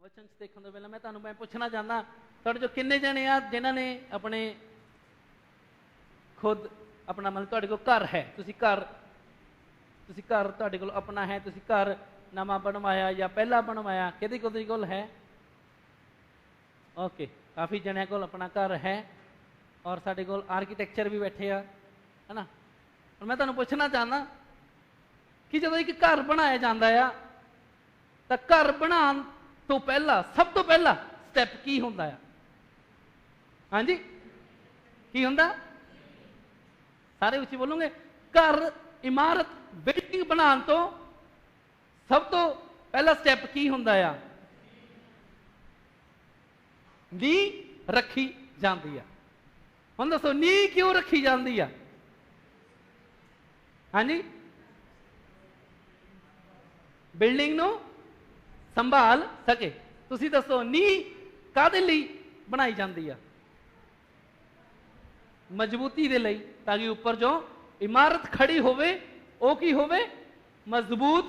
वचन देखने तो पहले मैं पूछना चाहना थोड़े जो किन्ने जने आ जिन्होंने अपने खुद अपना मतलब तुहाडे कोल घर है, तुसी घर तुहाडे कोल अपना है, तुसी घर नवा बनवाया या पहला बनवाया, किहदे कोल है? ओके, काफ़ी जणियां कोल अपना घर है और साडे कोल आर्कीटैक्चर भी बैठे आ, है ना। और मैं तुहानूं पुछना चाहना कि जदों एक घर बनाया जाता है तो घर बनाने तो पहला सब तो पहला स्टैप की होंदा है? हाँ जी, की होंदा? सारे उच्ची बोलोगे। घर इमारत बिल्डिंग बनाने तो सब तो पहला स्टैप की होंदा है? नींह रखी जाती है। हुण दसो नींह क्यों रखी जाती है? हाँ जी, बिल्डिंग नूं संभाल सके। तुसी दसो नींह काहदे लई बनाई जाती है? मजबूती दे लई, ताकि ऊपर जो इमारत खड़ी होवे वो की होवे? मजबूत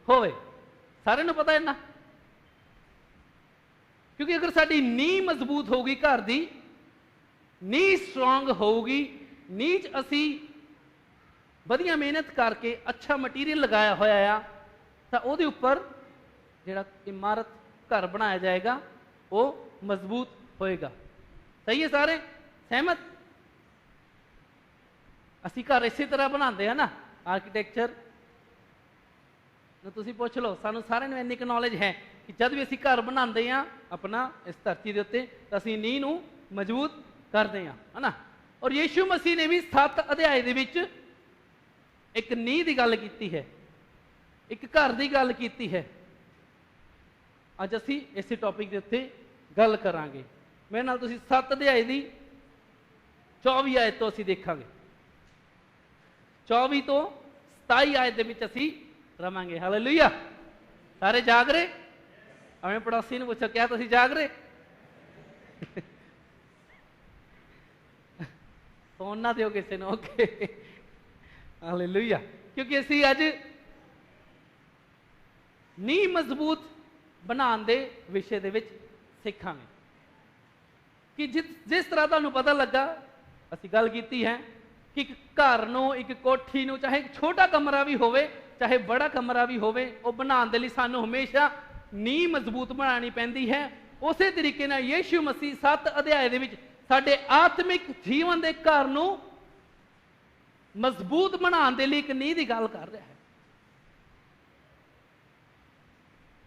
होवे। सारे नूं पता है ना, क्योंकि अगर साडी नींह मजबूत होगी, घर दी नींह स्ट्रॉन्ग होगी, नींह च असी वधिया मेहनत करके अच्छा मटीरियल लगाया होया आ, तो उहदे उपर जिहड़ा इमारत घर बनाया जाएगा वो मजबूत होएगा। सही है? सारे सहमत? असी घर इसी तरह बनाते हैं ना, आर्कीटैक्चर तुसी पूछ लो, सानू सारे नूं इन्नी क नॉलेज है कि जब भी असी घर बनाते हैं अपना इस धरती के उत्ते तो असी नींह नूं मजबूत करते हैं, है ना। और यीशु मसीह ने भी 7 अध्याय दे विच एक नींह की गल की है, एक घर की गल की है। अज असी इस टॉपिक के उत्ते गल करांगे। मेरे नाल तुसी 7 अध्याय की 24 आयत तो असी देखांगे, 24 तो 27 आयत दे विच असी रवांगे। हालेलुया। सारे जाग रहे? अपने पड़ोसी ने पूछो, क्या तुसी जाग रहे? फोन ना दिओ किसी ने। Okay, hallelujah. क्योंकि असी अज नींह मजबूत बनाने दे विषय दे विच सिखांगे कि जिस तरह तुहानूं पता लगा असी गल कीती है कि एक घर नूं, एक कोठी नूं, चाहे एक छोटा कमरा भी होवे चाहे बड़ा कमरा भी होवे, वो बनाने दे लई सानूं हमेशा नींह मजबूत बनानी पैंदी है। उसे तरीके नाल यीशु मसीह 7 अध्याय दे विच साडे आत्मिक जीवन दे घर नूं मजबूत बनाने दे लई एक नींह दी गल कर रहा है।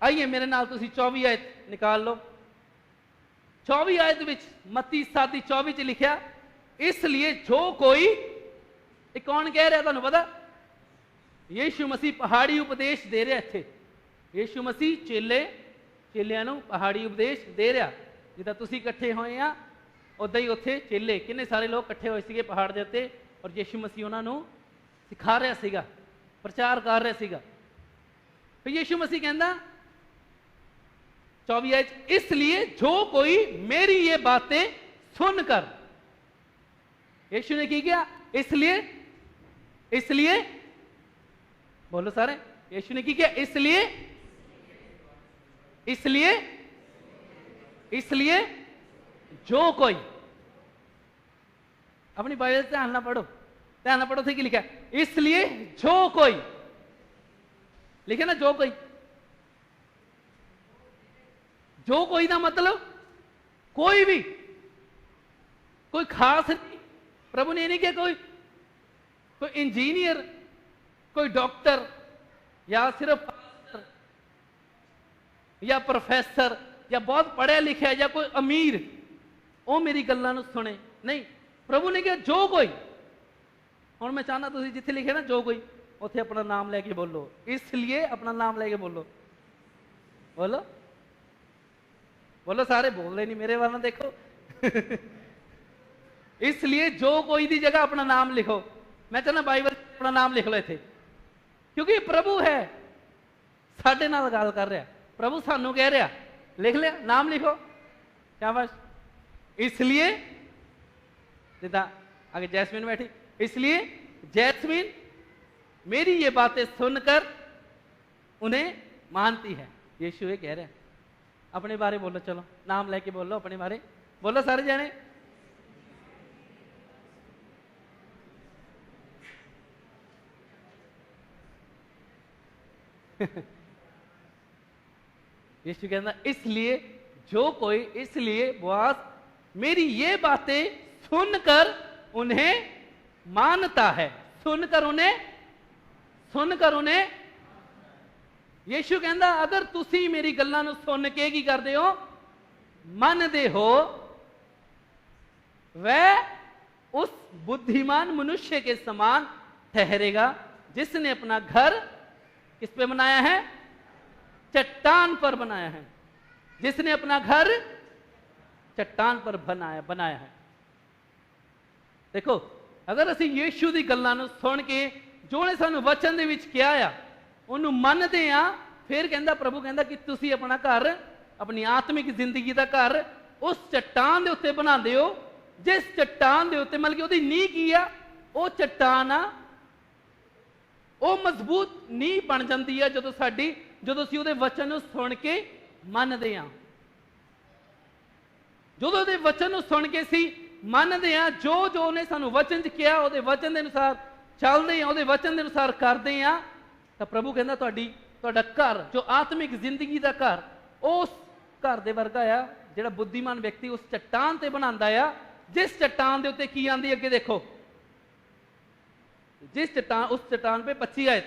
आइए मेरे नाल तुसी 24 आयत निकाल लो। 24 आयत विच मत्ती 7:24 च लिखिया, इसलिए जो कोई, ये कौन कह रहा तुहानूं पता? यीशु मसीह पहाड़ी उपदेश दे रहा। इत्थे यीशु मसीह चेलियां नूं पहाड़ी उपदेश दे रहा। जिद्दां तुसी इकट्ठे होए आ उद्दां ही उत्थे चेले किन्ने सारे लोग इकट्ठे होए सीगे पहाड़ दे उत्ते, और यीशु मसीह उन्हां नूं सिखा रहा सीगा, प्रचार कर रहा सीगा। फिर यीशु मसीह कहंदा 24 आयत, इसलिए जो कोई मेरी ये बातें सुनकर, यीशु ने की किया? इसलिए बोलो सारे, यीशु ने की किया? इसलिए जो कोई, अपनी बाइबल ध्यान ना पढ़ो, ध्यान ना पढ़ो थे कि लिखा? इसलिए जो कोई लिखे ना, जो कोई। जो कोई का मतलब कोई भी, कोई खास नहीं। प्रभु ने नहीं किया कोई इंजीनियर, कोई डॉक्टर, या सिर्फ पास्टर, या प्रोफेसर, या बहुत पढ़ा लिखा, या कोई अमीर, वो मेरी गल्लां नूं सुने नहीं। प्रभु ने कहा जो कोई। हुण मैं चाहना तुसीं जिथे लिखे ना जो कोई, उत्थे अपना नाम लैके बोलो। इसलिए अपना नाम लैके बोलो। बोलो बोलो सारे, बोल रहे नहीं, मेरे वाला देखो। इसलिए जो कोई दी जगह अपना नाम लिखो। मैं चाहना बाइबल अपना नाम लिख लो इत्थे, क्योंकि प्रभु है साडे नाल गल कर रहा। प्रभु सानू कह रहा, लिख लिया, नाम लिखो। क्या बस? इसलिए जिदा आगे जैस्मीन बैठी, इसलिए जैस्मीन मेरी ये बातें सुनकर उन्हें मानती है। यीशु ये कह रहा है। अपने बारे बोलो, चलो नाम लेके बोलो अपने बारे, बोलो सारे जाने। यीशु कहना इसलिए जो कोई, इसलिए बोआज मेरी ये बातें सुनकर उन्हें मानता है, सुनकर उन्हें यीशु कहता अगर तुसी मेरी गल्लां नूं सुन के की करदे हो, मनदे हो, वह उस बुद्धिमान मनुष्य के समान ठहरेगा जिसने अपना घर किस पे बनाया है? चट्टान पर बनाया है। जिसने अपना घर चट्टान पर बनाया है। देखो अगर असी यीशु की गल्लां नूं सुन के जो ने सानू वचन दे विच किया आ उन्होंने मनते आ, फिर कहता प्रभु कहता कि तुसी अपना घर, अपनी आत्मिक जिंदगी का घर उस चट्टान के उत्ते बनाते हो, जिस चट्टान के उत्ते मतलब कि उसकी नींह की आ, वो चट्टान आ, वो मजबूत नींह बन जाती है जो साडी, जो असीं उहदे वचन नूं सुन के मनदे आ, जो उहदे वचन नूं सुन के असीं मनदे आ, जो जो उहने सानू वचन च किया उहदे वचन के अनुसार चलदे आ, उहदे वचन के अनुसार करदे आ, तो प्रभु कहता तुहाडा घर जो आत्मिक जिंदगी का घर उस घर दे वर्गा आ जिहड़ा बुद्धिमान व्यक्ति उस चट्टान ते बनांदा आ, जिस चट्टान दे उत्ते की आंदी अगे देखो, जिस चट्टान, उस चट्टान पे 25 आयत,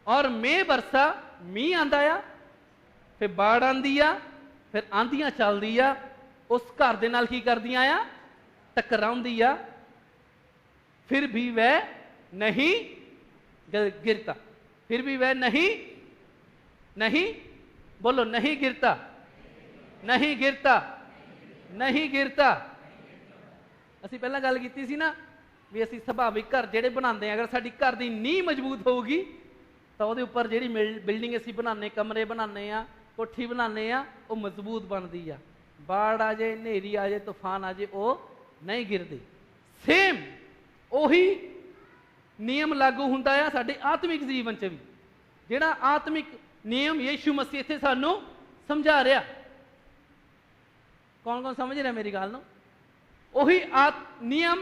और मैं बरसा मीह आंदा आ, फिर बाढ़ आंदी आ, फिर आंधियां चलदी आ, उस घर दे नाल की करदियां आ? टकराउंदी आ, फिर भी वह नहीं गिरता, फिर भी वह नहीं बोलो नहीं गिरता, नहीं गिरता, नहीं गिरता। असी पहला गल कीती सी ना भी असी सुभाविक घर जेडे बनाते हैं, अगर साडी घर की नींह मजबूत होगी तो वो उपर जी बिल्डिंग असी बनाने, कमरे बनाने, कोठी बनाने, वो मजबूत बनती है। बाढ़ आ जाए, नेरी आ जाए, तूफान आ जाए, वो नहीं गिरती। सेम उही नियम लागू होंदा है साडे आत्मिक जीवन च भी, जिहड़ा आत्मिक नियम यीशु मसीह इत्थे सानू समझा रहा। कौन कौन समझ रहा मेरी गल नूं? उही नियम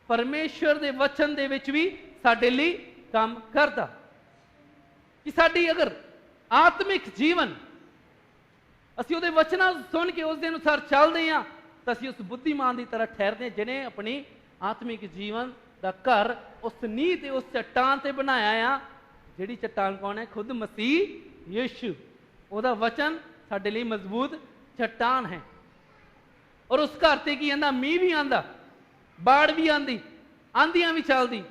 परमेश्वर दे वचन दे विच भी साडे लई काम करदा कि साडी अगर आत्मिक जीवन असीं उहदे वचनां सुन के उस दे अनुसार चलदे हां तो असीं उस बुद्धिमान की तरह ठहरदे जिन्हें अपनी आत्मिक जीवन का घर उस नींह ते उस चट्टान ते बनाया आ, जिहड़ी चट्टान कौन है? खुद मसीह यीशु। उहदा वचन साडे लई मजबूत चट्टान है। और उस घर ते की आंदा? मीह भी आंदा, बाढ़ भी आंदी, आंधियां भी चलदी,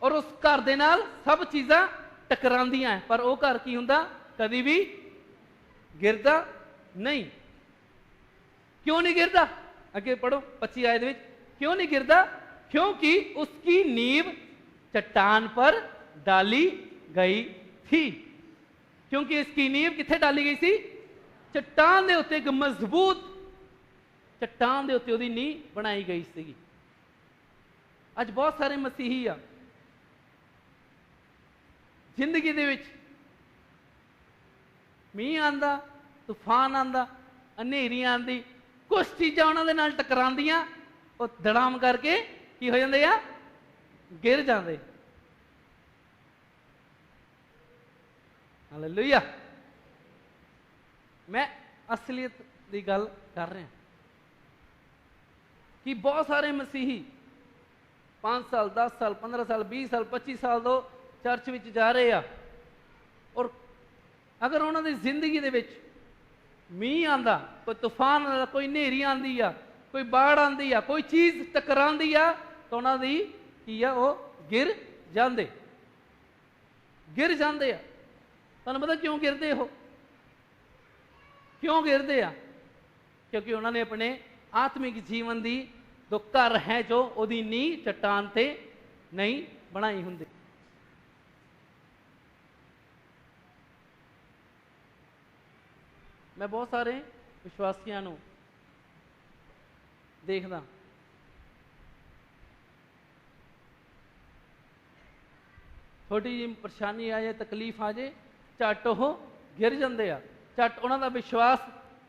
और उस घर दे नाल सब चीज़ां टकरांदियां है, पर वो घर की हुंदा? कदी भी गिरदा नहीं। क्यों नहीं गिरदा? अगे पढ़ो 25 आयत विच, क्यों नहीं गिरदा? क्योंकि उसकी नींव चट्टान पर डाली गई थी। क्योंकि इसकी नींव किथे डाली गई थी? चट्टान दे उत्ते, एक मजबूत चट्टान दे उत्ते उहदी नींव बनाई गई सी। अज बहुत सारे मसीही आ जिंदगी दे विच मीह आंदा, तूफान आंदा, हनेरी आंदी, कुछ चीज़ां उन्हां दे नाल टकरांदियां, वो धड़ाम करके की हो जांदे आ? गिर जांदे। हालेलुया। मैं असलियत की गल कर रहा कि बहुत सारे मसीही 5 साल 10 साल 15 साल 20 साल 25 साल तो चर्च विच जा रहे आ, और अगर उन्होंने जिंदगी दे विच मीह आंदा, कोई तूफान आंदा, कोई नेरी आंदी आ, कोई बाढ़ आंदी आ, कोई चीज़ टकरांदी आ, तो उन्होंने की आ? वो गिर जांदे, गिर जांदे आ। तुहानूं पता क्यों गिरदे हो? क्यों गिरदे आ? क्योंकि उन्होंने अपने आत्मिक जीवन की जो घर है जो उहदी नींह चट्टान ते नहीं बनाई हुंदी। मैं बहुत सारे विश्वासियों को देखदा, छोटी जी परेशानी आ जाए, तकलीफ आ जाए, झट वो गिर जाते आ, झट उन्हों का विश्वास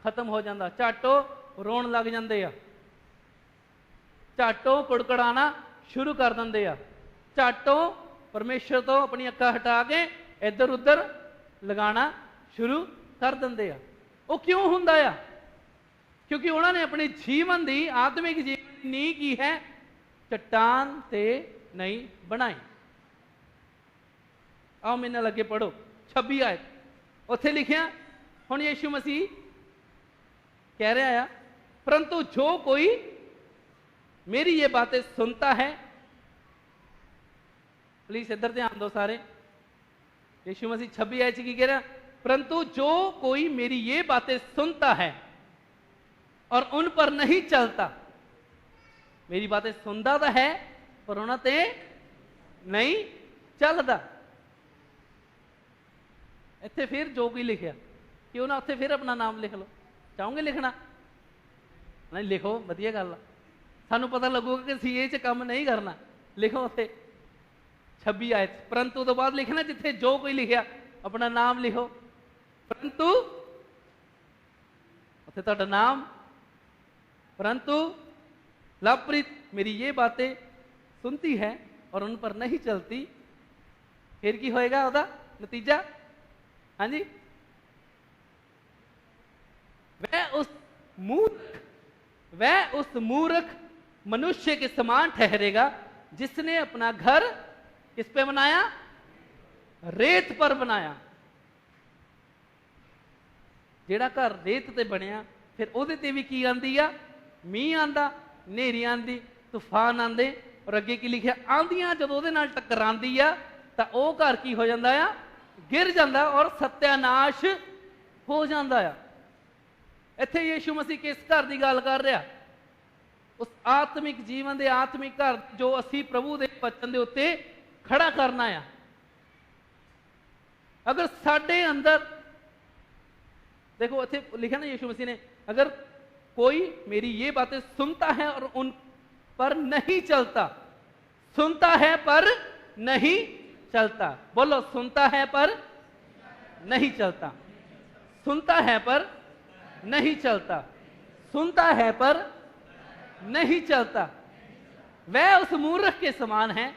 खत्म हो जाता, झाटो रोण लग जाते आ, झाटो कुड़कुड़ाना शुरू कर देंगे आ, झाटो परमेश्वर तो अपनी अक्खां हटा के इधर उधर लगाना शुरू कर देंगे आ। वो क्यों हुंदा आ? क्योंकि उन्होंने अपने जीवन की आत्मिक जीवन की नींह की है चट्टान ते नहीं बनाई। आओ मेरे नाल अगे पढ़ो 26 आयत, उत्थे लिखिया हुण यीशु मसीह कह रहा है, परंतु जो कोई मेरी ये बातें सुनता है, प्लीज इधर ध्यान दो सारे, यीशु मसीह 26 आयत की कह रहा, परंतु जो कोई मेरी ये बातें सुनता है और उन पर नहीं चलता, मेरी बातें सुनता तो है पर उन्होंने नहीं चलता। इत्थे फिर जो कोई लिखिया क्यों ना उत्थे फिर अपना नाम लिख लो, चाहोगे लिखना? नहीं लिखो, वधिया गल, सानू पता लगूगा कि सी च काम नहीं करना। लिखो उत्थे 26 आयत, परंतु तो बाद लिखना जिथे जो कोई लिखिया अपना नाम लिखो, परंतु उत्थे तुहाडा नाम, परंतु लवप्रीत मेरी ये बातें सुनती है और उन पर नहीं चलती, फिर की होएगा उसका नतीजा? हाँ जी, वह उस मूर्ख मनुष्य के समान ठहरेगा जिसने अपना घर किस पे बनाया? रेत पर बनाया। जेड़ा घर रेत ते बनया फिर ओदे ते भी की आंदी आ? मीह आंदा, नेरी आंदी, तूफान आंदे, और अगे की लिखिया आंदियां जदों ओदे नाल टकरांदी आ तां ओह घर की हो जांदा आ? गिर जांदा और सत्यानाश हो जांदा आ। इत्थे यीशु मसीह किस घर की गल कर रहा? उस आत्मिक जीवन के आत्मिक घर जो असी प्रभु के वचन के उत्ते खड़ा करना है। अगर साडे अंदर देखो इत्थे लिखा ना यीशु मसीह ने, अगर कोई मेरी ये बातें सुनता है और उन पर नहीं चलता, सुनता है पर नहीं चलता, बोलो सुनता है पर नहीं चलता, सुनता है पर नहीं चलता, सुनता है पर नहीं चलता, वह उस मूर्ख के समान है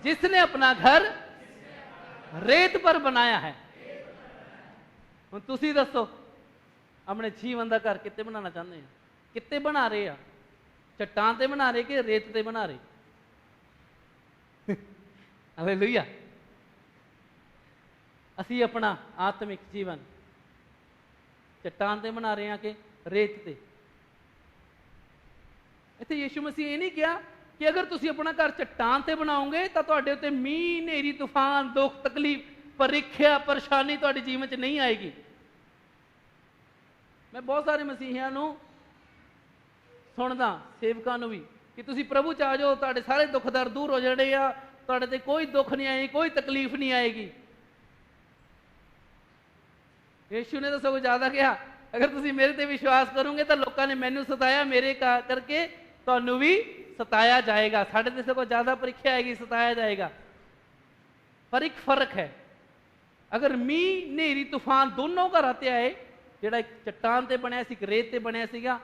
जिसने अपना घर रेत पर बनाया है। हुण तुसीं दसो अपने जीवन का घर कित्ते बनाना चाहते हैं? कित्ते बना रहे हैं? चट्टान ते बना रहे कि रेत ते बना रहे? हालेलुया। असी अपना आत्मिक जीवन चट्टान ते बना रहे हैं कि रेत ते? इत्थे यीशु मसीह ये नहीं कहा कि अगर तुसी अपना घर चट्टान ते बनाओगे तो तुहाडे उत्ते मीह नेरी तूफान दुख तकलीफ परीक्षा परेशानी तुहाडे जीवन च नहीं आएगी। मैं बहुत सारे मसीहियां नूं सुनदा, सेवकां नूं भी, कि तुसी प्रभु च आ जाओ तुहाडे सारे दुख दर्द दूर हो जाने आ, तुहाडे ते कोई दुख नहीं आएगी, कोई तकलीफ नहीं आएगी। यीशु ने तो सगों ज्यादा कहा, अगर तुसी मेरे ते विश्वास करोगे तो लोगों ने मैनू सताया, मेरे करके तुहानू भी सताया जाएगा। साढ़े ते सगों ज्यादा परीक्षा आएगी, सताया जाएगा। पर एक फर्क है, अगर मीह नेरी तूफान दोनों घर आते आए, जिहड़ा एक चट्टान ते बनया सी, एक रेत ते बनया सीगा,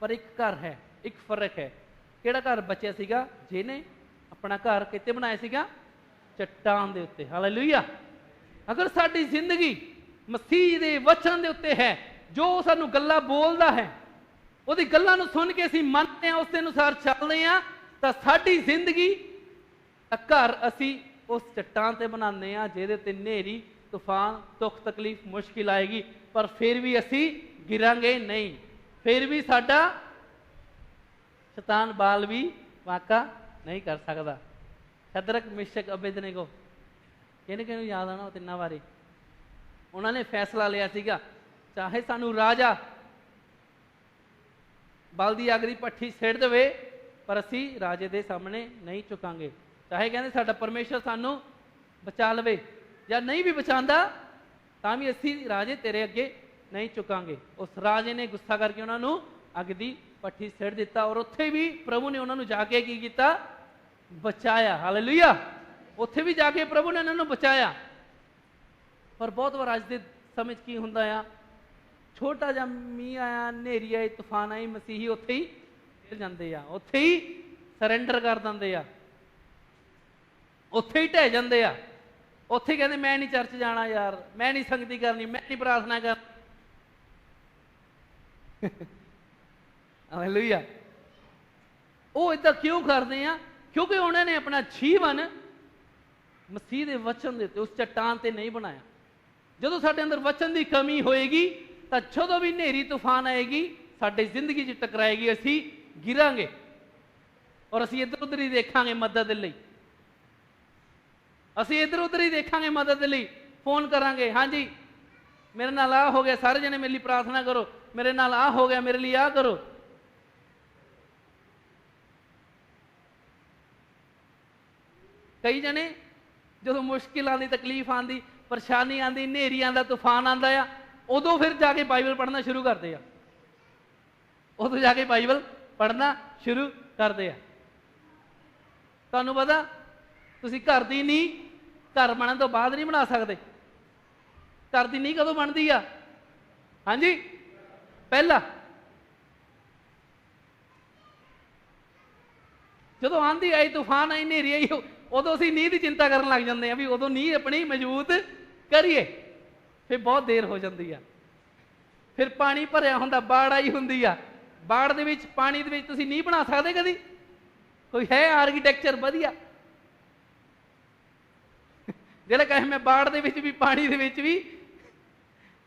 पर एक घर है, एक फर्क है। किहड़ा घर बचिया सीगा? जिहने अपना घर कित्ते बनाया सीगा? चट्टान दे उत्ते। हालेलुया। अगर साडी जिंदगी मसीह दे वचन दे उत्ते है, जो सानू गल्लां बोलदा है, ਉਹਦੀ ਗੱਲਾਂ ਨੂੰ सुन के ਅਸੀਂ ਮੰਨਦੇ ਹਾਂ, ਉਸ ਦੇ ਅਨੁਸਾਰ ਚੱਲਦੇ ਹਾਂ, ਤਾਂ ਸਾਡੀ ਜ਼ਿੰਦਗੀ ਘਰ ਅਸੀਂ ਉਸ चट्टान ਤੇ ਬਣਾਉਂਦੇ ਹਾਂ ਜਿਹਦੇ ਤੇ ਹਨੇਰੀ तूफान दुख तकलीफ मुश्किल आएगी, पर फिर भी असी गिरांगे नहीं, फिर भी साडा शैतान बाल भी वाका नहीं कर सकता। शद्रक मिशक अबेदनेगो किहने किहनूं याद आना, तिन्नां बारे उन्होंने फैसला लिया सीगा, चाहे सानू राजा बल दी अग दी भट्ठी सिड़ देवे पर असी राजे दे सामने नहीं झुकांगे। चाहे कहते साडा परमेश्वर सानू बचा लवे या नहीं भी बचांदा तां भी असी राजे तेरे अगे नहीं झुकांगे। उस राजे ने गुस्सा करके उन्होंने अग दी भट्ठी सिड़ दिता और उत्थे भी प्रभु ने उन्होंने जाके की कीता? बचाया। हालेलुया। उत्थे भी जाके प्रभु ने उन्होंने बचाया। पर बहुत बार अज दे समय की हुंदा आ, ਛੋਟਾ ਜਿਹਾ ਮੀਂਹ ਆਇਆ, ਹਨੇਰੀ ਆਈ, ਤੂਫਾਨ ਆਈ, ਮਸੀਹੀ ਉੱਥੇ ਹੀ ਹਿਲ ਜਾਂਦੇ ਆ, ਉੱਥੇ ਹੀ ਸਰੈਂਡਰ ਕਰ ਦਿੰਦੇ ਆ, ਉੱਥੇ ਹੀ ਢਹਿ ਜਾਂਦੇ ਆ, ਉੱਥੇ ਕਹਿੰਦੇ ਮੈਂ ਨਹੀਂ ਚਰਚ ਜਾਣਾ ਯਾਰ, ਮੈਂ ਨਹੀਂ ਸੰਗਤੀ ਕਰਨੀ, ਮੈਂ ਨਹੀਂ ਪ੍ਰਾਰਥਨਾ ਕਰਨੀ। ਹਾਲੇਲੂਇਆ। ਉਹ ਏਦਾਂ ਕਿਉਂ ਕਰਦੇ ਆ? ਕਿਉਂਕਿ ਉਹਨਾਂ ਨੇ ਆਪਣਾ ਜੀਵਨ ਮਸੀਹ ਦੇ ਵਚਨ ਦੇ ਉੱਤੇ, ਉਸ ਚੱਟਾਨ ਤੇ ਨਹੀਂ ਬਣਾਇਆ। ਜਦੋਂ ਸਾਡੇ ਅੰਦਰ ਵਚਨ ਦੀ ਕਮੀ ਹੋਏਗੀ ਤਾਂ ਜਦੋਂ ਵੀ ਹਨੇਰੀ ਤੂਫਾਨ ਆਏਗੀ, ਸਾਡੀ ਜ਼ਿੰਦਗੀ 'ਚ ਟਕਰਾਏਗੀ, ਅਸੀਂ ਗਿਰਾਂਗੇ ਔਰ ਅਸੀਂ ਇੱਧਰ ਉੱਧਰ ਹੀ ਦੇਖਾਂਗੇ ਮਦਦ ਲਈ, ਅਸੀਂ ਇੱਧਰ ਉੱਧਰ ਹੀ ਦੇਖਾਂਗੇ ਮਦਦ ਲਈ, ਫੋਨ ਕਰਾਂਗੇ, ਹਾਂਜੀ ਮੇਰੇ ਨਾਲ ਆਹ ਹੋ ਗਿਆ, ਸਾਰੇ ਜਣੇ ਮੇਰੇ ਲਈ ਪ੍ਰਾਰਥਨਾ ਕਰੋ, ਮੇਰੇ ਨਾਲ ਆਹ ਹੋ ਗਿਆ, ਮੇਰੇ ਲਈ ਆਹ ਕਰੋ। ਕਈ ਜਣੇ ਜਦੋਂ ਮੁਸ਼ਕਿਲ ਆਉਂਦੀ, ਤਕਲੀਫ ਆਉਂਦੀ, ਪਰੇਸ਼ਾਨੀ ਆਉਂਦੀ, ਹਨੇਰੀ ਆਉਂਦਾ, ਤੂਫਾਨ ਆਉਂਦਾ ਆ, ਉਦੋਂ ਫਿਰ ਜਾ ਕੇ ਬਾਈਬਲ ਪੜ੍ਹਨਾ ਸ਼ੁਰੂ ਕਰਦੇ ਆ, ਉਦੋਂ ਜਾ ਕੇ ਬਾਈਬਲ ਪੜ੍ਹਨਾ ਸ਼ੁਰੂ ਕਰਦੇ ਆ। ਤੁਹਾਨੂੰ ਪਤਾ, ਤੁਸੀਂ ਘਰ ਦੀ ਨੀਂਹ ਘਰ ਬਣਨ ਤੋਂ ਬਾਅਦ ਨਹੀਂ ਬਣਾ ਸਕਦੇ। ਘਰ ਦੀ ਨੀਂਹ ਕਦੋਂ ਬਣਦੀ ਆ? ਹਾਂਜੀ, ਪਹਿਲਾਂ ਜਦੋਂ ਆਂधी ਆਈ, ਤੂਫਾਨ ਆਈ, ਹਨੇਰੀ ਆਈ, ਉਦੋਂ ਅਸੀਂ ਨੀਂਹ ਦੀ ਚਿੰਤਾ ਕਰਨ ਲੱਗ ਜਾਂਦੇ ਆ ਵੀ ਉਦੋਂ ਨੀਂਹ ਆਪਣੀ ਮਜ਼ਬੂਤ ਕਰੀਏ। ਫਿਰ ਬਹੁਤ ਦੇਰ ਹੋ ਜਾਂਦੀ ਆ, ਫਿਰ ਪਾਣੀ ਭਰਿਆ ਹੁੰਦਾ, ਬਾੜ ਆਈ ਹੁੰਦੀ ਆ, ਬਾੜ ਦੇ ਵਿੱਚ, ਪਾਣੀ ਦੇ ਵਿੱਚ ਤੁਸੀਂ ਨੀਂਹ ਬਣਾ ਸਕਦੇ ਕਦੀ? ਕੋਈ ਹੈ ਆਰਕੀਟੈਕਚਰ ਵਧੀਆ ਜਿਹੜਾ ਕਹੇ ਮੈਂ ਬਾੜ ਦੇ ਵਿੱਚ ਵੀ, ਪਾਣੀ ਦੇ ਵਿੱਚ ਵੀ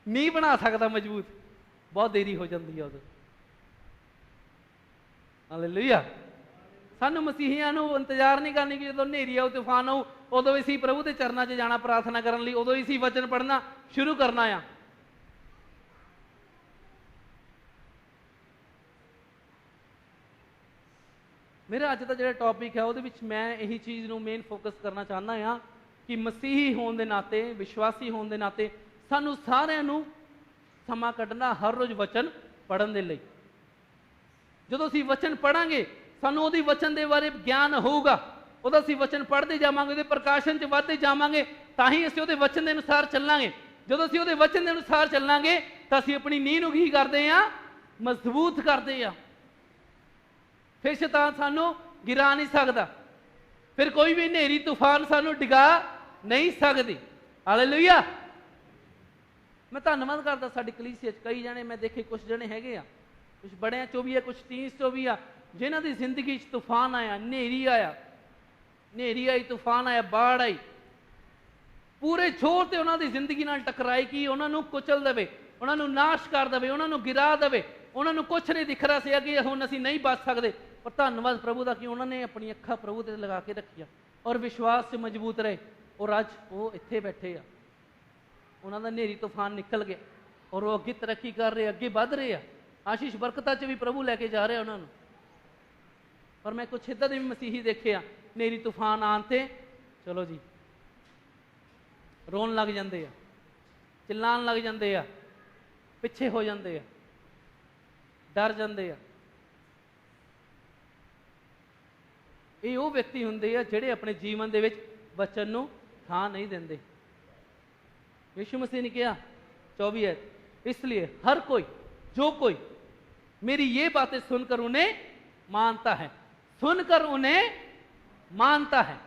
ਨੀਂਹ ਬਣਾ ਸਕਦਾ ਮਜ਼ਬੂਤ? ਬਹੁਤ ਦੇਰੀ ਹੋ ਜਾਂਦੀ ਆ ਉਦੋਂ। ਹਾਲੇਲੂਇਆ। ਸਾਨੂੰ ਮਸੀਹੀਆਂ ਨੂੰ ਇੰਤਜ਼ਾਰ ਨਹੀਂ ਕਰਨੀ ਕਿ ਜਦੋਂ ਹਨੇਰੀ ਆਉ, ਤੂਫਾਨ ਆਉ, ਉਦੋਂ ਵੀ ਅਸੀਂ ਪ੍ਰਭੂ ਦੇ ਚਰਨਾਂ 'ਚ ਜਾਣਾ ਪ੍ਰਾਰਥਨਾ ਕਰਨ ਲਈ, ਉਦੋਂ ਹੀ ਅਸੀਂ ਵਚਨ ਪੜ੍ਹਨਾ ਸ਼ੁਰੂ ਕਰਨਾ ਆ। ਮੇਰਾ ਅੱਜ ਦਾ ਜਿਹੜਾ ਟੌਪਿਕ ਹੈ ਉਹਦੇ ਵਿੱਚ ਮੈਂ ਇਹੀ ਚੀਜ਼ ਨੂੰ ਮੇਨ ਫੋਕਸ ਕਰਨਾ ਚਾਹੁੰਦਾ ਹਾਂ ਕਿ ਮਸੀਹੀ ਹੋਣ ਦੇ ਨਾਤੇ, ਵਿਸ਼ਵਾਸੀ ਹੋਣ ਦੇ ਨਾਤੇ ਸਾਨੂੰ ਸਾਰਿਆਂ ਨੂੰ ਸਮਾਂ ਕੱਢਣਾ ਹਰ ਰੋਜ਼ ਵਚਨ ਪੜ੍ਹਨ ਦੇ ਲਈ। ਜਦੋਂ ਅਸੀਂ ਵਚਨ ਪੜ੍ਹਾਂਗੇ, ਸਾਨੂੰ ਉਹਦੀ ਵਚਨ ਦੇ ਬਾਰੇ ਗਿਆਨ ਹੋਊਗਾ, ਉਹਦਾ ਅਸੀਂ ਵਚਨ ਪੜ੍ਹਦੇ ਜਾਵਾਂਗੇ, ਉਹਦੇ ਪ੍ਰਕਾਸ਼ਨ 'ਚ ਵੱਧਦੇ ਜਾਵਾਂਗੇ, ਤਾਂ ਹੀ ਅਸੀਂ ਉਹਦੇ ਵਚਨ ਦੇ ਅਨੁਸਾਰ ਚੱਲਾਂਗੇ। ਜਦੋਂ ਅਸੀਂ ਉਹਦੇ ਵਚਨ ਦੇ ਅਨੁਸਾਰ ਚੱਲਾਂਗੇ ਤਾਂ ਅਸੀਂ ਆਪਣੀ ਨੀਂਹ ਨੂੰ ਕੀ ਕਰਦੇ ਹਾਂ? ਮਜ਼ਬੂਤ ਕਰਦੇ ਹਾਂ। ਫਿਰ ਸ਼ੈਤਾਨ ਸਾਨੂੰ ਗਿਰਾ ਨਹੀਂ ਸਕਦਾ, ਫਿਰ ਕੋਈ ਵੀ ਹਨੇਰੀ ਤੂਫਾਨ ਸਾਨੂੰ ਡਿਗਾ ਨਹੀਂ ਸਕਦੀ। ਹਾਲੇਲੂਇਆ। ਮੈਂ ਧੰਨਵਾਦ ਕਰਦਾ ਸਾਡੀ ਕਲੀਸਿਆ 'ਚ ਕਈ ਜਣੇ ਮੈਂ ਦੇਖੇ, ਕੁਛ ਜਣੇ ਹੈਗੇ ਆ, ਕੁਛ ਬੜਿਆਂ 'ਚੋਂ ਵੀ ਆ, ਕੁਛ ਟੀਨਸ 'ਚੋਂ ਵੀ ਆ, ਜਿਨ੍ਹਾਂ ਦੀ ਜ਼ਿੰਦਗੀ 'ਚ ਤੂਫਾਨ ਆਇਆ, ਹਨੇਰੀ ਆਇਆ, ਹਨੇਰੀ ਆਈ, ਤੂਫਾਨ ਆਇਆ, ਬਾੜ ਆਈ, ਪੂਰੇ ਜ਼ੋਰ ਤੇ ਉਹਨਾਂ ਦੀ ਜ਼ਿੰਦਗੀ ਨਾਲ ਟਕਰਾਈ ਕਿ ਉਹਨਾਂ ਨੂੰ ਕੁਚਲ ਦੇਵੇ, ਉਹਨਾਂ ਨੂੰ ਨਾਸ਼ ਕਰ ਦੇਵੇ, ਉਹਨਾਂ ਨੂੰ ਗਿਰਾ ਦੇਵੇ, ਉਹਨਾਂ ਨੂੰ ਕੁਛ ਨਹੀਂ ਦਿਖ ਰਿਹਾ ਸੀ ਕਿ ਹੁਣ ਅਸੀਂ ਨਹੀਂ ਬਚ ਸਕਦੇ। ਪਰ ਧੰਨਵਾਦ ਪ੍ਰਭੂ ਦਾ ਕਿ ਉਹਨਾਂ ਨੇ ਆਪਣੀ ਅੱਖਾਂ ਪ੍ਰਭੂ ਤੇ ਲਗਾ ਕੇ ਰੱਖੀਆਂ ਔਰ ਵਿਸ਼ਵਾਸ 'ਚ ਮਜ਼ਬੂਤ ਰਹੇ, ਔਰ ਅੱਜ ਉਹ ਇੱਥੇ ਬੈਠੇ ਆ, ਉਹਨਾਂ ਦਾ ਹਨੇਰੀ ਤੂਫਾਨ ਨਿਕਲ ਗਿਆ ਔਰ ਉਹ ਅੱਗੇ ਤਰੱਕੀ ਕਰ ਰਹੇ, ਅੱਗੇ ਵੱਧ ਰਹੇ ਆ, ਆਸ਼ੀਸ਼ ਬਰਕਤਾਂ 'ਚ ਵੀ ਪ੍ਰਭੂ ਲੈ ਕੇ ਜਾ ਰਿਹਾ ਉਹਨਾਂ ਨੂੰ। ਪਰ ਮੈਂ ਕੁਛ ਇੱਦਾਂ ਦੇ ਵੀ ਮਸੀਹੀ ਦੇਖੇ ਆ, ਹਨੇਰੀ ਤੂਫਾਨ ਆਉਣ ਤੇ ਚਲੋ ਜੀ ਰੋਣ ਲੱਗ ਜਾਂਦੇ ਆ, ਚਿল্ਲਾਉਣ ਲੱਗ ਜਾਂਦੇ ਆ, ਪਿੱਛੇ ਹੋ ਜਾਂਦੇ ਆ, ਡਰ ਜਾਂਦੇ ਆ। ਇਹ ਉਹ ਵਿਅਕਤੀ ਹੁੰਦੇ ਆ ਜਿਹੜੇ ਆਪਣੇ ਜੀਵਨ ਦੇ ਵਿੱਚ ਵਚਨ ਨੂੰ ਥਾਂ ਨਹੀਂ ਦਿੰਦੇ। यीशु मसीह ने किया 24 है, इसलिए हर कोई, जो कोई मेरी ये बातें सुनकर उन्हें मानता है, सुनकर उन्हें मानता है,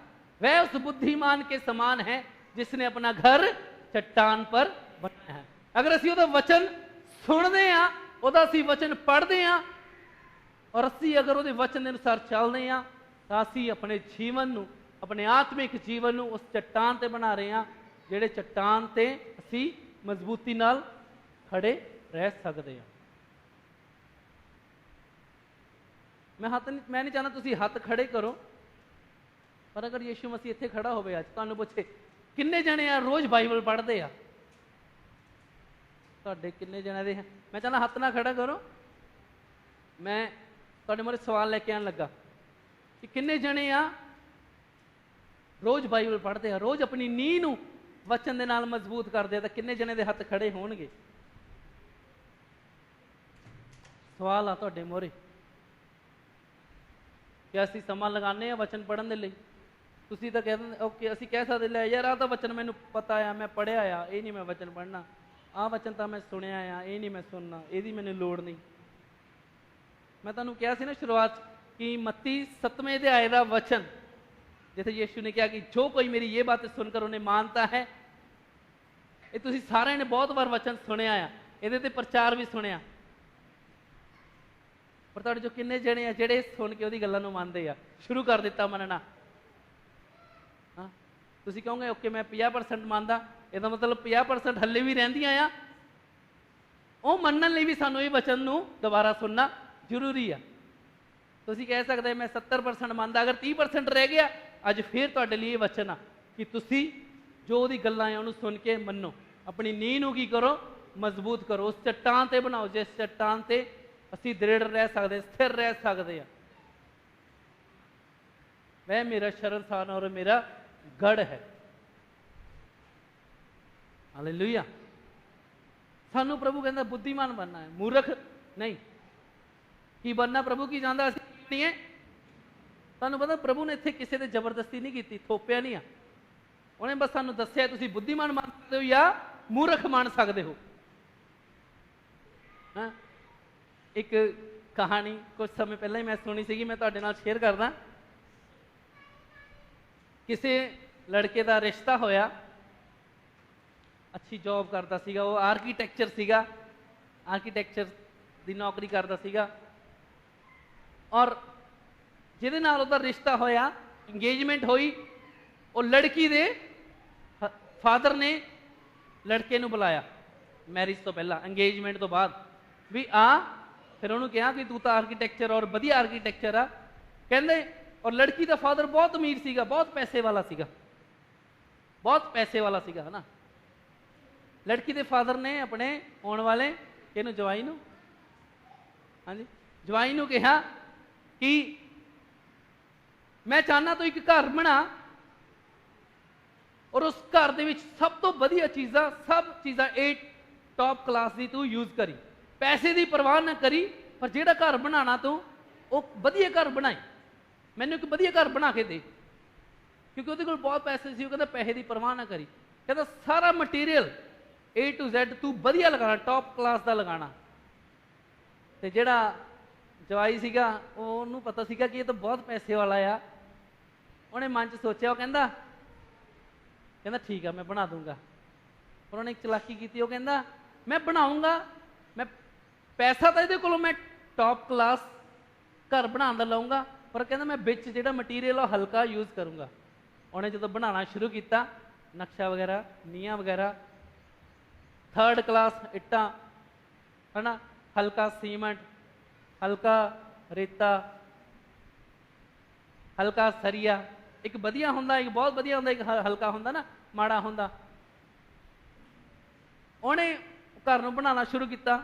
वह उस बुद्धिमान के समान है जिसने अपना घर चट्टान पर बनाया है। अगर ਅਸੀਂ ਉਹਦਾ ਵਚਨ ਸੁਣਦੇ ਆ, ਉਹਦਾ ਅਸੀਂ ਵਚਨ ਪੜ੍ਹਦੇ ਆ ਔਰ ਅਸੀਂ ਅਗਰ ਉਹਦੇ ਵਚਨ ਦੇ ਅਨੁਸਾਰ ਚੱਲਦੇ ਆ ਤਾਂ ਅਸੀਂ ਆਪਣੇ ਜੀਵਨ ਨੂੰ, ਆਪਣੇ ਆਤਮਿਕ ਜੀਵਨ ਨੂੰ ਉਸ ਚੱਟਾਨ ਤੇ ਬਣਾ ਰਹੇ ਆ ਜਿਹੜੇ ਚੱਟਾਨ ਤੇ ਅਸੀਂ ਮਜ਼ਬੂਤੀ ਨਾਲ ਖੜੇ ਰਹਿ ਸਕਦੇ ਹਾਂ। ਮੈਂ ਨਹੀਂ ਚਾਹੁੰਦਾ ਤੁਸੀਂ ਹੱਥ ਖੜੇ ਕਰੋ, ਪਰ ਅਗਰ ਯੀਸ਼ੂ ਮਸੀਹ ਇੱਥੇ ਖੜਾ ਹੋਵੇ ਅੱਜ, ਤੁਹਾਨੂੰ ਪੁੱਛੇ ਕਿੰਨੇ ਜਣੇ ਆ ਰੋਜ਼ ਬਾਈਬਲ ਪੜ੍ਹਦੇ ਆ? ਤੁਹਾਡੇ ਕਿੰਨੇ ਜਣੇ ਦੇ? ਮੈਂ ਚਾਹੁੰਦਾ ਹੱਥ ਨਾ ਖੜਾ ਕਰੋ। ਮੈਂ ਤੁਹਾਡੇ ਮੂਹਰੇ ਸਵਾਲ ਲੈ ਕੇ ਆਉਣ ਲੱਗਾ ਕਿ ਕਿੰਨੇ ਜਣੇ ਆ ਰੋਜ਼ ਬਾਈਬਲ ਪੜ੍ਹਦੇ ਆ, ਰੋਜ਼ ਆਪਣੀ ਨੀਂਹ ਨੂੰ ਵਚਨ ਦੇ ਨਾਲ ਮਜ਼ਬੂਤ ਕਰਦੇ ਆ? ਤਾਂ ਕਿੰਨੇ ਜਣੇ ਦੇ ਹੱਥ ਖੜੇ ਹੋਣਗੇ? ਸਵਾਲ ਆ ਤੁਹਾਡੇ ਮੂਹਰੇ ਕਿ ਅਸੀਂ ਸਮਾਂ ਲਗਾਉਂਦੇ ਆ ਵਚਨ ਪੜ੍ਹਨ ਦੇ ਲਈ? ਤੁਸੀਂ ਤਾਂ ਕਹਿ ਦਿੰਦੇ ਓਕੇ, ਅਸੀਂ ਕਹਿ ਸਕਦੇ ਲੈ ਯਾਰ ਆਹ ਤਾਂ ਵਚਨ ਮੈਨੂੰ ਪਤਾ ਆ, ਮੈਂ ਪੜ੍ਹਿਆ ਆ, ਇਹ ਨਹੀਂ ਮੈਂ ਵਚਨ ਪੜ੍ਹਨਾ, ਆਹ वचन तो मैं सुनिया आ, ये नहीं मैं सुनना, ਇਹਦੀ ਮੈਨੂੰ ਲੋੜ नहीं। मैं ਤੁਹਾਨੂੰ ਕਿਹਾ ਸੀ ਨਾ शुरुआत कि मत्ती 7वें अध्याय का वचन जिथे यीशु ने कहा कि जो कोई मेरी ये बात सुनकर उन्हें मानता है, ये तुसीं सारिਆਂ ने बहुत बार वचन सुनिया आ, ਇਹਦੇ ਤੇ प्रचार भी सुनिया, पर तुहाडे जो किन्ने जने आ ਜਿਹੜੇ सुन के ਉਹਦੀ ਗੱਲਾਂ ਨੂੰ ਮੰਨਦੇ ਆ, शुरू कर दिता ਮੰਨਣਾ। हाँ, तुसीं कहोगे ओके मैं 50% ਮੰਨਦਾ, ਇਹਦਾ मतलब 50% हल्ले भी ਰਹਿੰਦੀਆਂ आ, ਉਹ ਮੰਨਣ ਲਈ ਵੀ ਸਾਨੂੰ ਇਹ वचन ਨੂੰ ਦੁਬਾਰਾ सुनना ਜ਼ਰੂਰੀ ਆ। ਤੁਸੀਂ ਕਹਿ ਸਕਦੇ मैं 70% ਮੰਨਦਾ, अगर 30% ਰਹਿ ਗਿਆ, ਅੱਜ ਫਿਰ ਤੁਹਾਡੇ ਲਈ ਇਹ वचन आ कि ਤੁਸੀਂ जो ਉਹਦੀ ਗੱਲਾਂ ਆ ਉਹਨੂੰ ਸੁਣ ਕੇ ਮੰਨੋ, ਆਪਣੀ ਨੀਂਹ ਨੂੰ ਕੀ ਕਰੋ, मजबूत करो, उस चट्टान से बनाओ जिस चट्टान से असी दृढ़ रह सकते, स्थिर रह सकते हैं। वह मेरा शरणस्थान और मेरा गढ़ है। हालेलुया। सानू प्रभु कहता बुद्धिमान बनना है, मूर्ख नहीं। की बनना प्रभु की जानता असीं नहीं है। सानू पता प्रभु ने इत्थे किसी ने जबरदस्ती नहीं की, थोपिया नहीं आ, उन्हें बस सानू दस्सिया तुसीं बुद्धिमान बन सकते हो या मूर्ख बन सकते हो। हाँ, एक कहानी कुछ समय पहले ही मैं सुनी सी, मैं तुहाडे नाल शेयर करदा। किसी लड़के का रिश्ता होया, अच्छी जॉब करता सीगा, वो आर्कीटैक्चर सीगा, आर्कीटैक्चर की नौकरी करता सीगा, और जिहदे नाल उहदा रिश्ता होया, इंगेजमेंट हुई, वो लड़की दे फादर ने लड़के नूं बुलाया मैरिज तो पहला, इंगेजमेंट तो बाद भी आ, फिर उन्होंने कहा कि तू तो आर्कीटैक्चर और वधिया आर्कीटैक्चर आ, कहते, और लड़की का फादर बहुत अमीर सीगा, बहुत पैसे वाला सीगा, बहुत पैसे वाला सीगा, है ना। लड़की के फादर ने अपने आने वाले इनू जवाई नू, हाँ जी, जवाई नू कहा कि मैं चाहना तो एक घर बना और उस घर दे विच सब तो वधिया चीज़ां, सब चीज़ां ए टॉप क्लास की तू यूज करी, पैसे की परवाह ना करी, पर जिहड़ा घर बनाना तू वो वधिया घर बनाई, मैनू एक वधिया घर बना के दे, क्योंकि उसदे कोल बहुत पैसे सी। वो कहता पैसे की परवाह ना करी, कहता सारा मटीरियल A to Z तू वधिया लगाना, टॉप क्लास का लगाना। ते जिहड़ा जवाई सीगा उहनूं पता सीगा कि ये तो बहुत पैसे वाला आ, उहने मन च सोचा, वो कहता ठीक है मैं बना दूंगा, पर उन्हें एक चलाकी की, वो कहता मैं बनाऊंगा, मैं पैसा तो ये को मैं टॉप क्लास घर बना लाऊंगा, पर कहता मैं बिच जो मटीरियल हल्का यूज करूँगा। उन्हें जो बनाना शुरू किया, नक्शा वगैरह, नींह वगैरह, थर्ड क्लास इट्टा, है ना, हल्का सीमेंट, हल्का रेता, हल्का सरिया, एक वधिया हुंदा, एक बहुत वधिया हुंदा, एक हल्का हुंदा ना, माड़ा हुंदा। उन्हें घर नूं बनाना शुरू किया,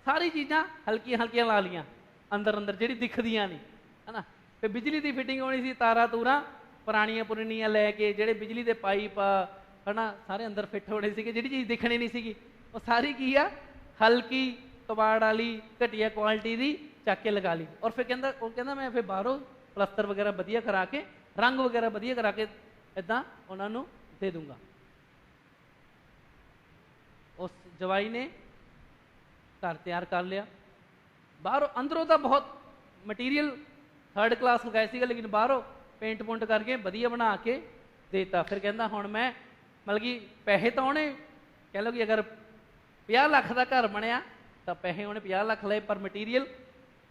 सारी चीज़ां हल्कियां हल्कियां ला लियां अंदर अंदर जिहड़ी दिखदियां नहीं, है ना। फिर बिजली की फिटिंग होनी सी, तारा तूरा पुरानियां पुरानियां लैके जिहड़े बिजली के पाइप, है ना, सारे अंदर फिट होने सी, जिहड़ी चीज़ दिखनी नहीं सी, वो सारी की आ हल्की कबाड़ वाली घटिया क्वालिटी की चक के लगा ली। और फिर कहता मैं फिर बाहरों प्लस्तर वगैरह वधिया करा के, रंग वगैरह वधिया करा के इदां उन्होंने दे दूंगा। उस जवाई ने घर तैयार कर लिया, बाहरों अंदरों तो बहुत मटीरियल थर्ड क्लास लगाए सी, लेकिन बाहरों पेंट पुंट करके वधिया बना के देता। फिर कहता हुण मैं मतलब कि पैसे तो उन्हें कह लो कि अगर 50 लाख का घर बनया तो पैसे उन्हें 50 लाख लाए, पर मटीरियल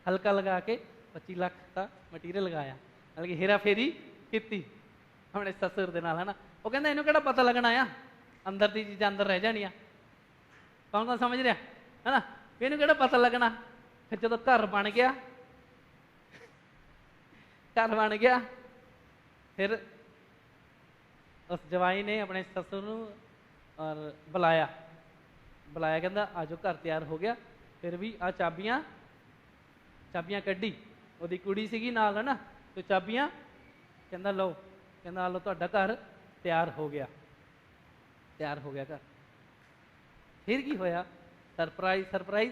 हल्का लगा के 25 लाख का मटीरियल लगाया, मतलब कि हेरा फेरी की अपने ससुर दे नाल, है ना। वो कहता इन्हूं किहड़ा पता लगना आ, अंदर की चीज़ां अंदर रह जानियां, कौन कौन समझ रहा, है ना, इन्हूं किहड़ा पता लगना। फिर जो घर बन गया, घर बन गया, फिर उस जवाई ने अपने ससुर नूं और बुलाया, कहता आजो घर तैयार हो गया। फिर भी आ चाबियां कड्डी, उहदी कुड़ी सीगी नाल, है ना, तो चाबियां कहता लो, कहता लो तुहाडा घर तैयार हो गया, तैयार हो गया घर। फिर की होया, सरप्राइज सरप्राइज,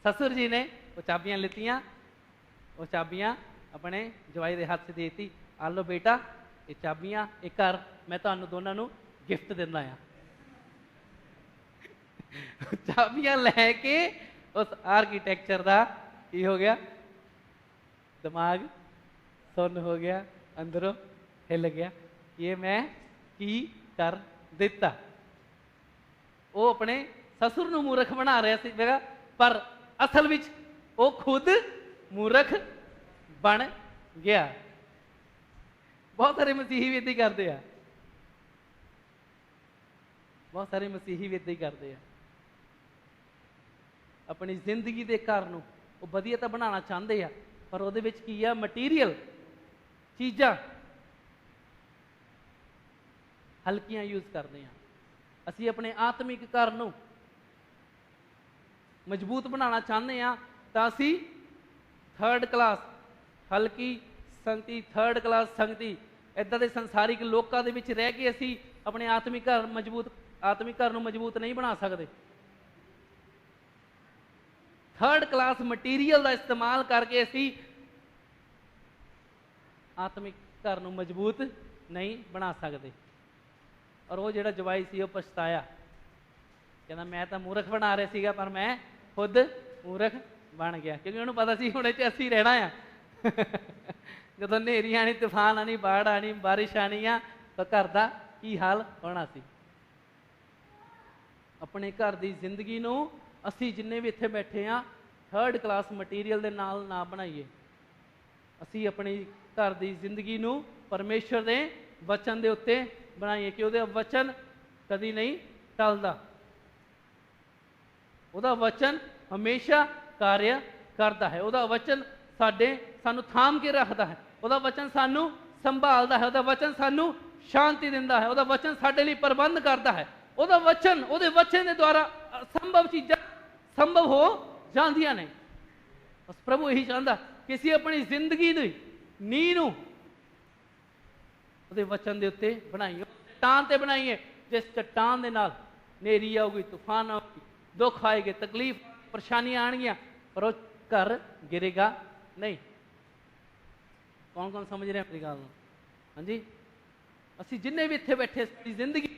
ससुर जी ने वो चाबियां लितियां, वो चाबियां अपने जवाई के हाथ से देती, आ लो बेटा ये चाबियां, एक घर मैं तुहानूं दोनों नूं गिफ्ट दिंदा आ। ਚਾਬੀਆਂ ਲੈ ਕੇ उस आर्किटेक्चर का की हो गया, दिमाग सुन्न हो गया, अंदरों हिल गया, ये मैं की कर दिता। वो अपने ससुर नूं मूर्ख बना रहा सी, पर असल विच वो खुद मूर्ख बन गया। बहुत सारे मसीही भी इदां ही करते हैं, बहुत सारे मसीही भी इदां ही करते हैं। अपनी जिंदगी के घर नूं वो वधिया तो बनाना चाहते हैं, पर उहदे विच की आ मटीरियल चीज़ां हल्कियां यूज करते हैं। असी अपने आत्मिक घर नूं मजबूत बनाना चाहते हैं तो असी थर्ड क्लास हल्की संगति, थर्ड क्लास संगति, इदां दे संसारिक लोकां दे विच रह के असी अपने आत्मिक घर नूं मजबूत नहीं बना सकते। थर्ड क्लास मटीरियल का इस्तेमाल करके असी आत्मिक घर नूं मजबूत नहीं बना सकते। और वो जिहड़ा जवाई सी वो पछताया, कहना मैं तो मूर्ख बना रहा सीगा, पर मैं खुद मूर्ख बन गया, क्योंकि उन्होंने पता सी हुणे च असी रहना आ। जदों नेरी आनी, तूफान आनी, बाढ़ आनी, बारिश आनी आ, तो घर का की हाल होना सी। अपने घर की जिंदगी नूं असी जिन्ने भी इत्थे बैठे हाँ थर्ड क्लास मटीरियल दे नाल ना बनाइए। असी अपनी घर की जिंदगी नूं परमेश्वर दे वचन दे उत्ते बनाइए, कि उहदा वचन कदी नहीं टलदा, उहदा वचन हमेशा कार्य करता है, उहदा वचन सानू थाम के रखता है, उहदा वचन सानू संभालता है, उहदा वचन सानू शांति दिंदा है, उहदा वचन साडे लई प्रबंध करता है, उहदा वचन उहदे वचन के द्वारा असंभव चीज़ां संभव हो जांदियां ने। बस प्रभु यही चाहता कि असीं अपनी जिंदगी दी नींह नूं उहदे वचन दे उत्ते बनाइए, चट्टान ते बनाइए, जिस चट्टान दे नाल नेरी आऊगी, तूफान आऊगी, दुख आएगे, तकलीफ परेशानियां आएंगियां, पर वो घर गिरेगा नहीं। कौन कौन समझ रहे हैं मेरी गल? हाँ जी, असीं जिन्ने भी इत्थे बैठे साडी जिंदगी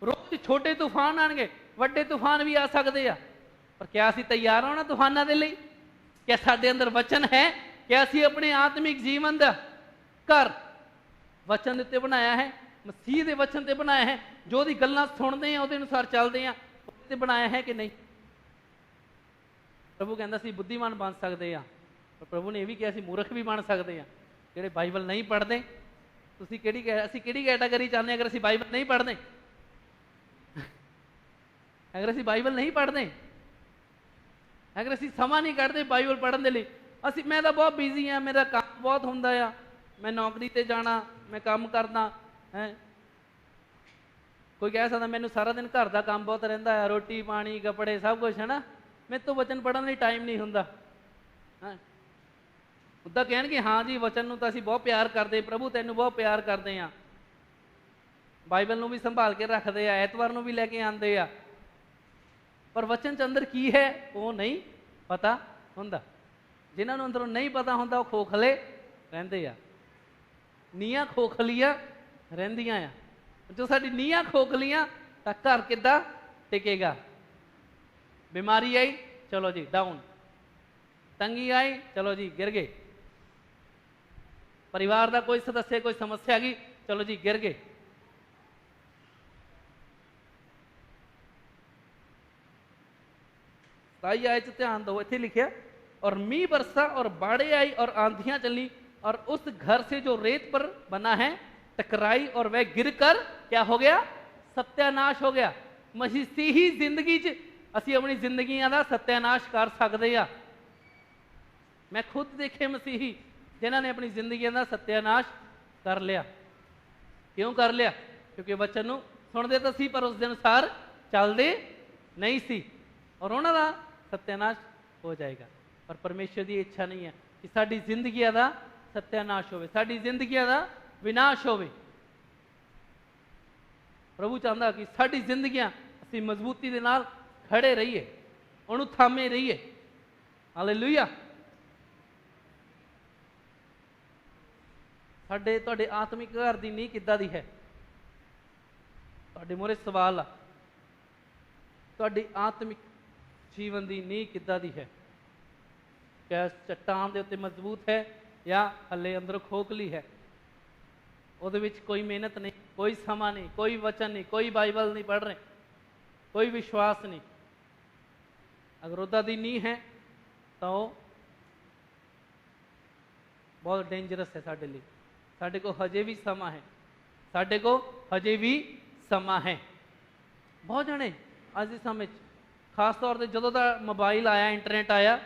रोज छोटे तूफान आएंगे, वड्डे तूफान भी आ सकते हैं, पर क्या असीं तैयार होना तूफानां दे लई? क्या साडे अंदर वचन है? क्या असीं अपने आत्मिक जीवन दा घर वचन उत्ते बनाया है, मसीह दे वचन ते बनाया है, जो दी गल्लां सुनते हैं उहदे अनुसार चलते हैं, उत्ते बनाया है कि नहीं? प्रभु कहंदा असीं बुद्धिमान बन सकते हैं, पर प्रभु ने यह भी कहा असीं मूर्ख भी बन सकते हैं। जिहड़े बाइबल नहीं पढ़ते, तुसीं असीं किहड़ी कैटागरी चाहते अगर असीं बाइबल नहीं पढ़ते? अगर असीं बाइबल नहीं पढ़ते, अगर असीं समा नहीं कढ़ते बाइबल पढ़न दे लई, मैं तो बहुत बिजी हाँ, मेरा काम बहुत हुंदा आ, मैं नौकरी ते जाना, मैं काम करना है। कोई कह सकता मैनूं सारा दिन घर का काम बहुत रहिंदा है, रोटी पानी कपड़े सब कुछ है ना, मेरे तो वचन पढ़न लई टाइम नहीं हुंदा। उदा कहणगे हाँ जी वचन नूं तां असीं बहुत प्यार करते, प्रभु तैनूं बहुत प्यार करते हैं, बाइबल नूं भी संभाल के रखते हैं, ऐतवार नूं भी लैके आंदे आ, पर वचन च अंदर की है वो नहीं पता हुंदा। जिन्हां नूं अंदरों नहीं पता हुंदा वो खोखले रहिंदे आ, नीआं खोखलियां रहिंदियां आ। जो साडी नीआं खोखलियां तां घर किद्दां टिकेगा? बीमारी आई चलो जी डाउन, तंगी आई चलो जी गिर गए, परिवार का कोई सदस्य कोई समस्या आ गई चलो जी गिर गए। ताई आयत ध्यान दो, इत्थे लिखिया और मींह बरसा और बाढ़े आई और आंधियां चली और उस घर से जो रेत पर बना है टकराई और वह गिरकर क्या हो गया? सत्यानाश हो गया। मसीही जिंदगी च असीं अपनी जिंदगियां का सत्यानाश कर सकते हैं। मैं खुद देखे मसीही जिन्हों ने अपनी जिंदगियां का सत्यानाश कर लिया। क्यों कर लिया? क्योंकि वचन नूं सुनते तो सी पर उस दे अनुसार चलते नहीं सी, और उन्हों का सत्यानाश हो जाएगा। पर परमेश्वर की इच्छा नहीं है कि साडी जिंदगियां का सत्यानाश होवे, साडी जिंदगियां का विनाश होवे। प्रभु चाहता कि साडी जिंदगियां असीं मजबूती दे नाल खड़े रहिए, उन्होंने थामे रहिए। हालेलुया। साडे तुहाडे आत्मिक घर की नींह किद्दां दी है? तुहाडे मोहरे सवाल आ। ਤੁਹਾਡੀ ਆਤਮਿਕ ਜੀਵਨ ਦੀ ਨੀਂਹ ਕਿੱਦਾਂ ਦੀ ਹੈ? ਕਿਆ ਚੱਟਾਨ ਦੇ ਉੱਤੇ ਮਜ਼ਬੂਤ ਹੈ ਜਾਂ ਹੱਲੇ ਅੰਦਰੋਂ ਖੋਖਲੀ ਹੈ? ਉਹਦੇ ਵਿੱਚ ਕੋਈ ਮਿਹਨਤ ਨਹੀਂ, ਕੋਈ ਸਮਾਂ ਨਹੀਂ, ਕੋਈ ਵਚਨ ਨਹੀਂ, ਕੋਈ ਬਾਈਬਲ ਨਹੀਂ ਪੜ੍ਹ ਰਹੇ, ਕੋਈ ਵਿਸ਼ਵਾਸ ਨਹੀਂ। ਅਗਰ ਉੱਦਾਂ ਦੀ ਨੀਂਹ ਹੈ ਤਾਂ ਉਹ ਬਹੁਤ ਡੇਂਜਰਸ ਹੈ ਸਾਡੇ ਲਈ। ਸਾਡੇ ਕੋਲ ਹਜੇ ਵੀ ਸਮਾਂ ਹੈ, ਸਾਡੇ ਕੋਲ ਹਜੇ ਵੀ ਸਮਾਂ ਹੈ। ਬਹੁਤ ਜਣੇ ਅੱਜ ਦੇ ਸਮੇਂ 'ਚ, ਖਾਸ ਤੌਰ 'ਤੇ ਜਦੋਂ ਦਾ ਮੋਬਾਈਲ ਆਇਆ, ਇੰਟਰਨੈਟ ਆਇਆ,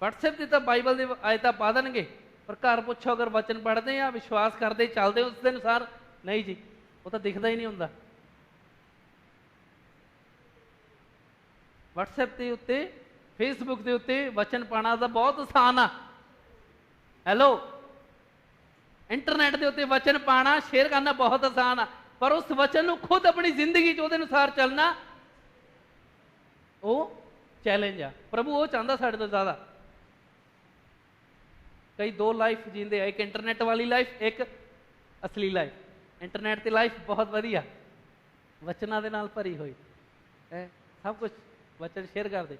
WhatsApp 'ਤੇ ਤਾਂ ਬਾਈਬਲ ਦੇ ਆਇਤਾਂ ਪਾ ਦੇਣਗੇ, ਪਰ ਘਰ ਪੁੱਛੋ ਅਗਰ ਵਚਨ ਪੜ੍ਹਦੇ ਆ, ਵਿਸ਼ਵਾਸ ਕਰਦੇ, ਚੱਲਦੇ ਉਸ ਦੇ ਅਨੁਸਾਰ, ਨਹੀਂ ਜੀ, ਉਹ ਤਾਂ ਦਿਖਦਾ ਹੀ ਨਹੀਂ ਹੁੰਦਾ। WhatsApp ਦੇ ਉੱਤੇ, Facebook ਦੇ ਉੱਤੇ ਵਚਨ ਪਾਉਣਾ ਤਾਂ ਬਹੁਤ ਆਸਾਨ ਆ। ਹੈਲੋ, ਇੰਟਰਨੈਟ ਦੇ ਉੱਤੇ ਵਚਨ ਪਾਉਣਾ, ਸ਼ੇਅਰ ਕਰਨਾ ਬਹੁਤ ਆਸਾਨ ਆ, ਪਰ ਉਸ ਵਚਨ ਨੂੰ ਖੁਦ ਆਪਣੀ ਜ਼ਿੰਦਗੀ 'ਚ ਉਹਦੇ ਅਨੁਸਾਰ ਚੱਲਣਾ, ਉਹ ਚੈਲੰਜ ਆ। ਪ੍ਰਭੂ ਉਹ ਚਾਹੁੰਦਾ ਸਾਡੇ ਤੋਂ ਜ਼ਿਆਦਾ। ਕਈ ਦੋ ਲਾਈਫ ਜੀਂਦੇ ਆ, ਇੱਕ ਇੰਟਰਨੈਟ ਵਾਲੀ ਲਾਈਫ, ਇੱਕ ਅਸਲੀ ਲਾਈਫ। ਇੰਟਰਨੈਟ ਤੇ ਲਾਈਫ ਬਹੁਤ ਵਧੀਆ, ਵਚਨਾਂ ਦੇ ਨਾਲ ਭਰੀ ਹੋਈ ਹੈ, ਸਭ ਕੁਝ ਵਚਨ ਸ਼ੇਅਰ ਕਰਦੇ,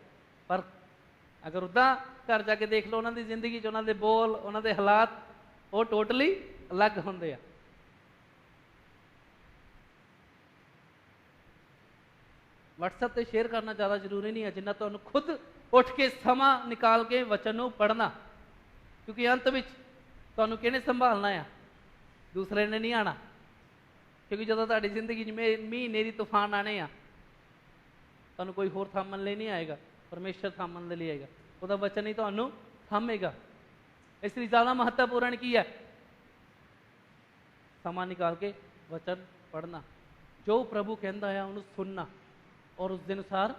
ਪਰ ਅਗਰ ਉੱਦਾਂ ਘਰ ਜਾ ਕੇ ਦੇਖ ਲਓ, ਉਹਨਾਂ ਦੀ ਜ਼ਿੰਦਗੀ 'ਚ ਉਹਨਾਂ ਦੇ ਬੋਲ, ਉਹਨਾਂ ਦੇ ਹਾਲਾਤ, ਉਹ ਟੋਟਲੀ ਅਲੱਗ ਹੁੰਦੇ ਆ। WhatsApp ਤੇ ਸ਼ੇਅਰ ਕਰਨਾ ਜ਼ਿਆਦਾ ਜ਼ਰੂਰੀ ਨਹੀਂ ਹੈ ਜਿੰਨਾ ਤੁਹਾਨੂੰ ਖੁਦ ਉੱਠ ਕੇ ਸਮਾਂ ਨਿਕਾਲ ਕੇ ਵਚਨ ਨੂੰ ਪੜ੍ਹਨਾ, ਕਿਉਂਕਿ ਅੰਤ ਵਿੱਚ ਤੁਹਾਨੂੰ ਕਿਹਨੇ ਸੰਭਾਲਣਾ ਆ? ਦੂਸਰੇ ਨੇ ਨਹੀਂ ਆਉਣਾ। ਕਿਉਂਕਿ ਜਦੋਂ ਤੁਹਾਡੀ ਜ਼ਿੰਦਗੀ 'ਚ ਮੀਂਹ ਹਨੇਰੀ ਤੂਫਾਨ ਆਣੇ ਆ, ਤੁਹਾਨੂੰ ਕੋਈ ਹੋਰ ਥਾਮਣ ਲਈ ਨਹੀਂ ਆਏਗਾ, ਪਰਮੇਸ਼ਰ ਥਾਮਣ ਦੇ ਲਈ ਆਏਗਾ। ਉਹਦਾ ਵਚਨ ਹੀ ਤੁਹਾਨੂੰ ਥਾਮੇਗਾ। ਇਸ ਲਈ ਜ਼ਿਆਦਾ ਮਹੱਤਵਪੂਰਨ ਕੀ ਹੈ? ਸਮਾਂ ਨਿਕਾਲ ਕੇ ਵਚਨ ਪੜ੍ਹਨਾ, ਜੋ ਪ੍ਰਭੂ ਕਹਿੰਦਾ ਆ ਉਹਨੂੰ ਸੁਣਨਾ, ਔਰ ਉਸ ਦੇ ਅਨੁਸਾਰ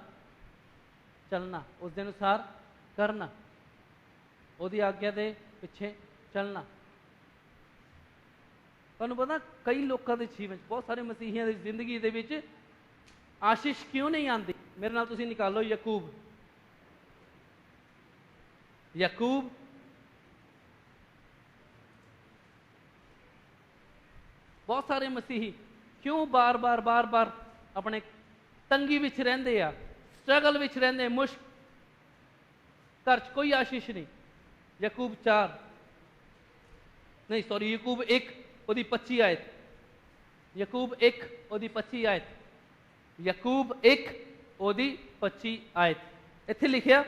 ਚੱਲਣਾ, ਉਸ ਦੇ ਅਨੁਸਾਰ ਕਰਨਾ, ਉਹਦੀ ਆਗਿਆ ਦੇ ਪਿੱਛੇ ਚੱਲਣਾ। ਤੁਹਾਨੂੰ ਪਤਾ ਕਈ ਲੋਕਾਂ ਦੇ ਜੀਵਨ 'ਚ, ਬਹੁਤ ਸਾਰੇ ਮਸੀਹੀਆਂ ਦੀ ਜ਼ਿੰਦਗੀ ਦੇ ਵਿੱਚ ਆਸ਼ੀਸ਼ ਕਿਉਂ ਨਹੀਂ ਆਉਂਦੀ? ਮੇਰੇ ਨਾਲ ਤੁਸੀਂ ਨਿਕਾਲੋ ਯਾਕੂਬ। ਯਾਕੂਬ ਬਹੁਤ ਸਾਰੇ ਮਸੀਹੀ ਕਿਉਂ ਬਾਰ-ਬਾਰ ਆਪਣੇ ਤੰਗੀ ਵਿੱਚ ਰਹਿੰਦੇ ਆ, ਸਟਰਗਲ ਵਿੱਚ ਰਹਿੰਦੇ, ਮੁਸ਼ਕ, ਘਰ 'ਚ ਕੋਈ ਆਸ਼ੀਸ਼ ਨਹੀਂ। ਯਾਕੂਬ 4 ਨਹੀਂ ਸੌਰੀ ਯਾਕੂਬ 1 ਉਹਦੀ 25 ਆਇਤ, ਯਾਕੂਬ 1 ਉਹਦੀ 25 ਆਇਤ, ਯਾਕੂਬ 1 ਉਹਦੀ 25 ਆਇਤ। ਇੱਥੇ ਲਿਖਿਆ,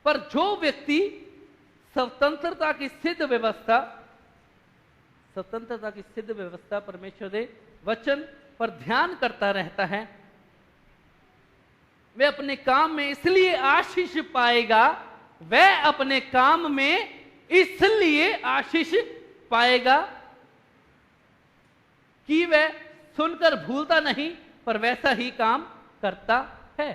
पर जो व्यक्ति स्वतंत्रता की सिद्ध व्यवस्था परमेश्वर के वचन पर ध्यान करता रहता है, वह अपने काम में इसलिए आशीष पाएगा, वह अपने काम में इसलिए आशीष पाएगा कि वह सुनकर भूलता नहीं पर वैसा ही काम करता है।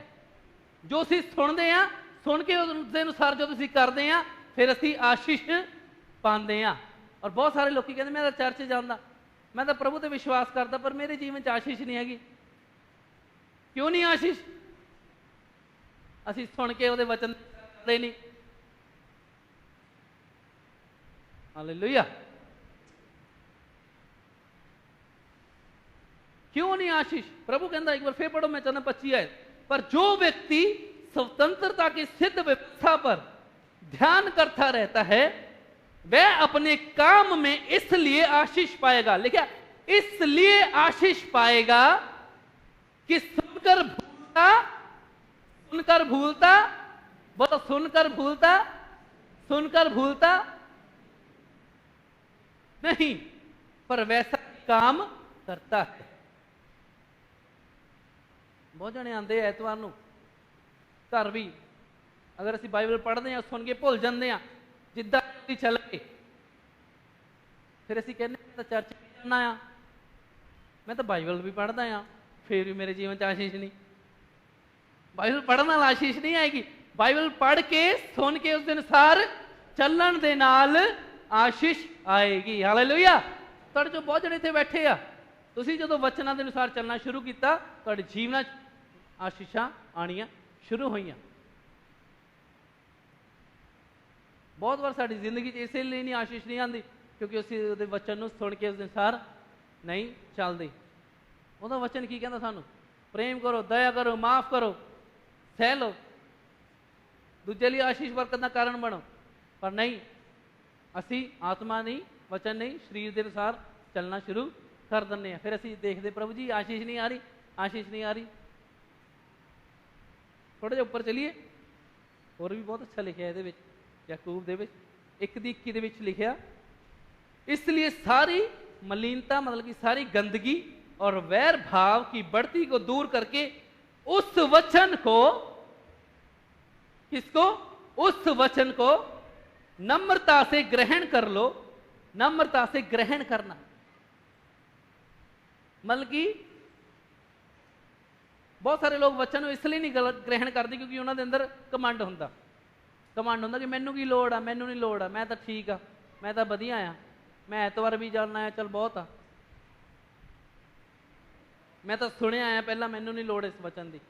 जो ਅਸੀਂ ਸੁਣਦੇ ਆ, ਸੁਣ ਕੇ ਉਸਦੇ ਅਨੁਸਾਰ ਜਦੋਂ ਅਸੀਂ ਕਰਦੇ ਆ, ਫਿਰ ਅਸੀਂ ਆਸ਼ੀਸ਼ ਪਾਉਂਦੇ ਆ। ਔਰ ਬਹੁਤ ਸਾਰੇ ਲੋਕੀ ਕਹਿੰਦੇ ਮੈਂ ਤਾਂ ਚਰਚ ਜਾਂਦਾ, ਮੈਂ ਤਾਂ ਪ੍ਰਭੂ ਤੇ ਵਿਸ਼ਵਾਸ ਕਰਦਾ, ਪਰ ਮੇਰੇ ਜੀਵਨ 'ਚ ਆਸ਼ੀਸ਼ ਨਹੀਂ ਹੈਗੀ। ਕਿਉਂ ਨਹੀਂ ਆਸ਼ੀਸ਼? ਅਸੀਂ ਸੁਣ ਕੇ ਉਹਦੇ ਵਚਨ ਕਰਦੇ ਨਹੀਂ। ਹਾਲੇਲੂਇਆ। क्यों नहीं आशीष? प्रभु कहता, एक बार फिर पढ़ो, मैं चाहता 25 आयत, पर जो व्यक्ति स्वतंत्रता की सिद्ध व्यवस्था पर ध्यान करता रहता है, वह अपने काम में इसलिए आशीष पाएगा। लिखा इसलिए आशीष पाएगा कि सुनकर भूलता, बोलो सुनकर भूलता नहीं, पर वैसा काम करता है। बहुत जने आते ਐਤਵਾਰ ਨੂੰ घर भी, अगर ਅਸੀਂ ਬਾਈਬਲ ਪੜ੍ਹਦੇ ਹਾਂ, ਸੁਣ ਕੇ ਭੁੱਲ ਜਾਂਦੇ ਹਾਂ, ਜਿੱਦਾਂ ਚੱਲ ਕੇ ਫਿਰ ਅਸੀਂ ਕਹਿੰਦੇ ਮੈਂ ਤਾਂ ਚਰਚ ਵੀ ਜਾਣਾ ਆ, ਮੈਂ ਤਾਂ ਬਾਈਬਲ ਵੀ ਪੜ੍ਹਦਾ ਆ, ਫਿਰ ਵੀ ਮੇਰੇ ਜੀਵਨ 'ਚ ਆਸ਼ੀਸ਼ ਨਹੀਂ। ਬਾਈਬਲ ਪੜ੍ਹਨ ਨਾਲ ਆਸ਼ੀਸ਼ ਨਹੀਂ ਆਏਗੀ, ਬਾਈਬਲ ਪੜ੍ਹ ਕੇ ਸੁਣ ਕੇ ਉਸ ਦੇ ਅਨੁਸਾਰ ਚੱਲਣ ਦੇ ਨਾਲ ਆਸ਼ੀਸ਼ ਆਏਗੀ। ਹਾਲੇਲੂਇਆ। ਤੁਹਾਡੇ 'ਚੋਂ ਬਹੁਤ ਜਣੇ ਇੱਥੇ ਬੈਠੇ ਆ, ਤੁਸੀਂ ਜਦੋਂ ਵਚਨਾਂ ਦੇ ਅਨੁਸਾਰ ਚੱਲਣਾ ਸ਼ੁਰੂ ਕੀਤਾ, ਤੁਹਾਡੇ ਜੀਵਨਾਂ 'ਚ ਆਸ਼ੀਸ਼ਾਂ ਆਉਣੀਆਂ ਸ਼ੁਰੂ ਹੋਈਆਂ। ਬਹੁਤ ਵਾਰ ਸਾਡੀ ਜ਼ਿੰਦਗੀ 'ਚ ਇਸੇ ਲਈ ਨਹੀਂ ਆਸ਼ੀਸ਼ ਨਹੀਂ ਆਉਂਦੀ, ਕਿਉਂਕਿ ਅਸੀਂ ਉਹਦੇ ਵਚਨ ਨੂੰ ਸੁਣ ਕੇ ਉਸ ਦੇ ਅਨੁਸਾਰ ਨਹੀਂ ਚੱਲਦੇ। ਉਹਦਾ ਵਚਨ ਕੀ ਕਹਿੰਦਾ ਸਾਨੂੰ? प्रेम करो, दया करो, माफ करो, सह लो, दूजे लिए आशीष बरकत का कारण बनो। पर नहीं, असी आत्मा नहीं, वचन नहीं, शरीर के अनुसार चलना शुरू कर दें। फिर असी देखते प्रभु जी आशीष नहीं आ रही, आशीष नहीं आ रही। थोड़ा जिहा उपर चलीए, और भी बहुत अच्छा लिखा ये याकूब दे विच 1:21 दे विच लिखिया, इसलिए सारी मलिनता मतलब कि सारी गंदगी और वैर भाव की बढ़ती को दूर करके उस वचन को, किसको? उस वचन को नम्रता से ग्रहण कर लो। नम्रता से ग्रहण करना मतलब कि बहुत सारे लोग वचन इसलिए नहीं ग्रहण करते क्योंकि उन्होंने अंदर कमांड होंदा, कमांड होंदा कि मैनू की लोड़ आ, मैनू नहीं लोड़ आ, मैं तो ठीक आ, मैं तो वधिया आ, मैं एतवार भी जाना है, चल बहुत आ, मैं तो सुनिया आया पहला, मैनू नहीं लोड़ इस वचन की।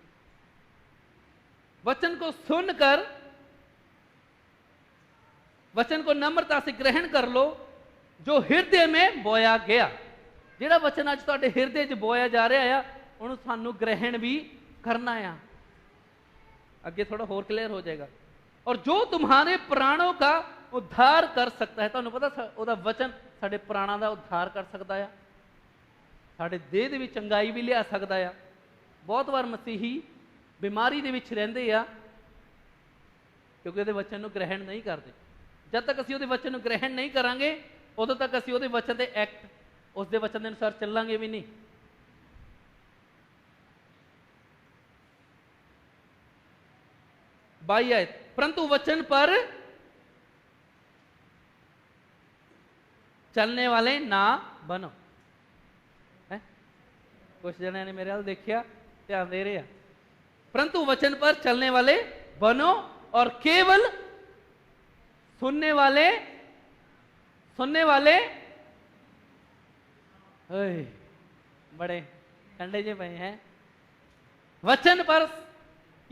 वचन को सुनकर, वचन को नम्रता से ग्रहण कर लो जो हृदय में बोया गया। जिहड़ा वचन अज तुहाडे हृदय च बोया जा रहा है उन्होंने सानू ग्रहण भी करना है। अगे थोड़ा होर क्लियर हो जाएगा। और जो तुम्हारे प्राणों का उद्धार कर सकता है, तुहानू पता उहदा वचन साडे प्राणों का उद्धार कर सकता है, साडे देह दे विच चंगाई भी लिया सकता है। बहुत बार मसीही बीमारी दे विच रहिंदे आ क्योंकि उहदे वचन नू ग्रहण नहीं करते। जब तक असीं उहदे वचन नू ग्रहण नहीं करांगे उदों तक असीं उहदे वचन दे एक्ट, उसदे वचन के अनुसार चलांगे भी नहीं। बाई आयत, परंतु वचन पर चलने वाले ना बनो। है? कुछ जने ने मेरे हाल देखिया, ध्यान दे रहे हैं। परंतु वचन पर चलने वाले बनो और केवल सुनने वाले, सुनने वाले बड़े ठंडे जे पे हैं। वचन पर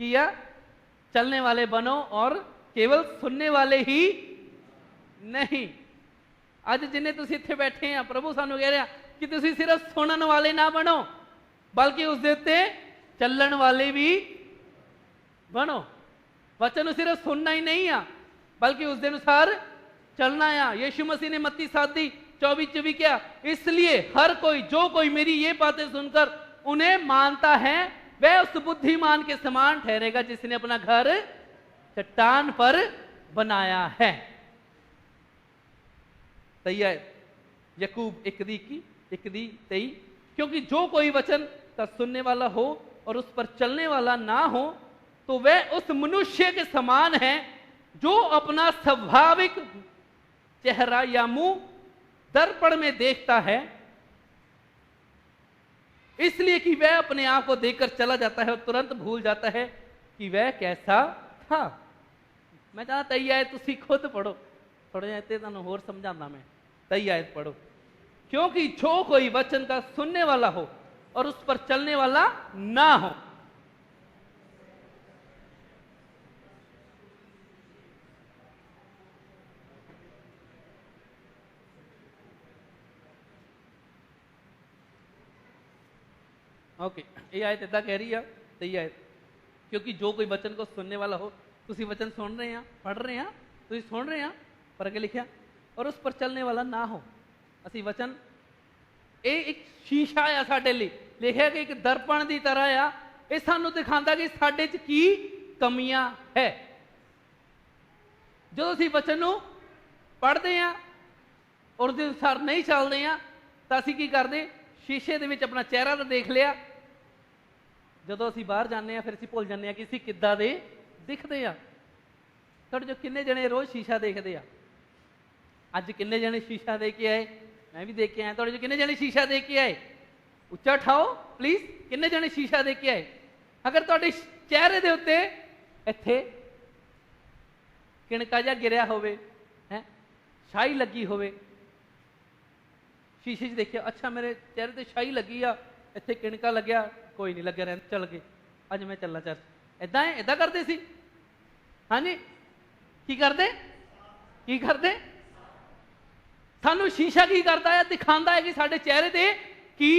किया चलने वाले बनो और केवल सुनने वाले ही नहीं। अज जिन्हें तुम इत्थे बैठे हैं प्रभु सानू कह रहा कि तुम सिर्फ सुनने वाले ना बनो बल्कि उस उत्ते चलन वाले भी बनो। वचन सिर्फ सुनना ही नहीं आ बल्कि उस अनुसार चलना आ। यीशु मसीह ने मत्ती 7:24 क्या, इसलिए हर कोई जो कोई मेरी ये बातें सुनकर उन्हें मानता है वह उस बुद्धिमान के समान ठहरेगा जिसने अपना घर चट्टान पर बनाया है। याकूब 1:23, क्योंकि जो कोई वचन का सुनने वाला हो और उस पर चलने वाला ना हो तो वह उस मनुष्य के समान है जो अपना स्वाभाविक चेहरा या मुंह दर्पण में देखता है, इसलिए कि वह अपने आप को देखकर चला जाता है और तुरंत भूल जाता है कि वह कैसा था। मैं चाहता तई आयत तुसी खुद पढ़ो, थोड़ा जिहा इत्ते तुहानूं होर समझाना मैं। तई आयत पढ़ो, क्योंकि जो कोई वचन का सुनने वाला हो और उस पर चलने वाला ना हो। ओके, ये आयत इदा कह रही है। तई आयत, क्योंकि जो कोई वचन को सुनने वाला हो, तुसी वचन सुन रहे हैं, पढ़ रहे हैं, तुसी सुन रहे हैं, पर अगे लिखा और उस पर चलने वाला ना हो। असी वचन ये एक शीशा आ साडे लई, लिखा कि एक दर्पण की तरह आ। ये सानू दिखाता कि साडे च की कमियां है। जो असी वचन नू पढ़ते हैं और उसके अनुसार नहीं चलते हैं तो असी की करते, शीशे दे विच अपना चेहरा तो देख लिया, जदों असी बाहर जाने फिर असी भुल जाने कि असी किद्दां दे दिखते हैं। थोड़े जो किन्ने जने रोज़ शीशा देखते हैं, अज किन्ने जने शीशा देख के आए, मैं भी देख के आया। थोड़े जो किन्ने जने शीशा देख के आए, उच्चा उठाओ प्लीज़, किन्ने जने शीशा देख के आए। अगर तुहाडे चेहरे दे उत्ते इत्थे किणका जिहा गिरिया होवे, है शाही लगी होवे, शीशे 'च देखिया अच्छा मेरे चेहरे ते शाही लगी आ, इत्थे किणका लग्या, कोई नहीं लग्या रहन, चल गए अज मैं चलना चर्च। इदां है, इदां करदे सी। हाँ जी, की करदे, की करदे? सानू शीशा की करता है, दिखाता है कि साडे चेहरे ते की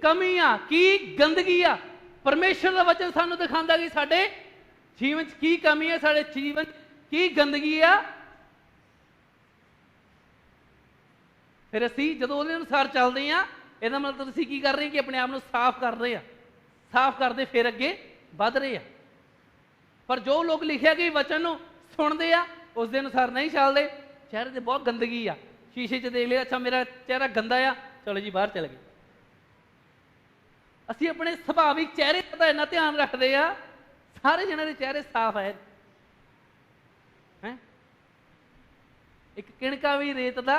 कमी आ, की गंदगी आ। परमेश्वर का वचन सानू दिखाता कि साडे जीवन च की कमी है, साडे जीवन की गंदगी है। फिर असी जो उहदे अनुसार चलते हैं, ਇਹਦਾ मतलब ਅਸੀਂ ਕੀ कर रहे हैं कि अपने आप ਨੂੰ साफ कर रहे हैं, साफ करते फिर अगे वध रहे हैं। पर जो लोग लिखिया कि वचन ਨੂੰ सुनते हैं उस दे अनुसार नहीं चलते, चेहरे से बहुत गंदगी आ, शीशे च देख लिया अच्छा मेरा चेहरा गंदा आ, चलो जी बाहर चले गए। असी अपने सुभाविक चेहरे का इन्ना ध्यान रखते हैं, सारे जने के चेहरे साफ है। एक किणका भी रेत का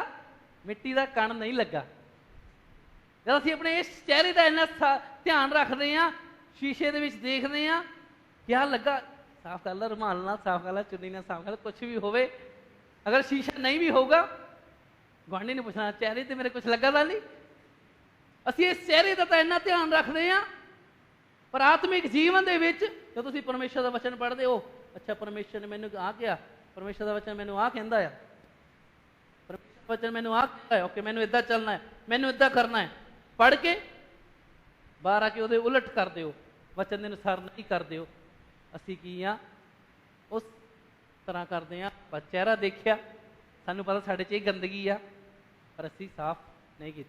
मिट्टी का कण नहीं लगा। जब असी अपने इस चेहरे का इन्ना ध्यान रखते हैं, शीशे के देखते हैं क्या लगा, साफ कर ला, रुमाल ना साफ कर ला, चुन्नी ना साफ कर ला, कुछ भी होवे। अगर शीशा नहीं भी होगा गुआढ़ी ने पूछना चेहरे ते मेरे कुछ लगा था नहीं। असी इस चेहरे का तो इन्ना ध्यान रखते हैं, पर आत्मिक जीवन के विच जो तुसीं परमेश्वर का वचन पढ़ते हो, अच्छा परमेश्वर ने मैनूं आ कहा, परमेश्वर का वचन मैनूं आ कहंदा है, परमेश्वर का वचन मैनूं आ कहंदा है, ओके मैनूं इदां चलना है, मैनूं इदां करना है। पढ़ के बाहर आके उहदे उलट करदे हो, वचन के अनुसार नहीं करदे हो। असी की हाँ उस तरह करते हैं, बस चेहरा देखिया सानू पता साढ़े च गंदगी आ, पर असी साफ नहीं की।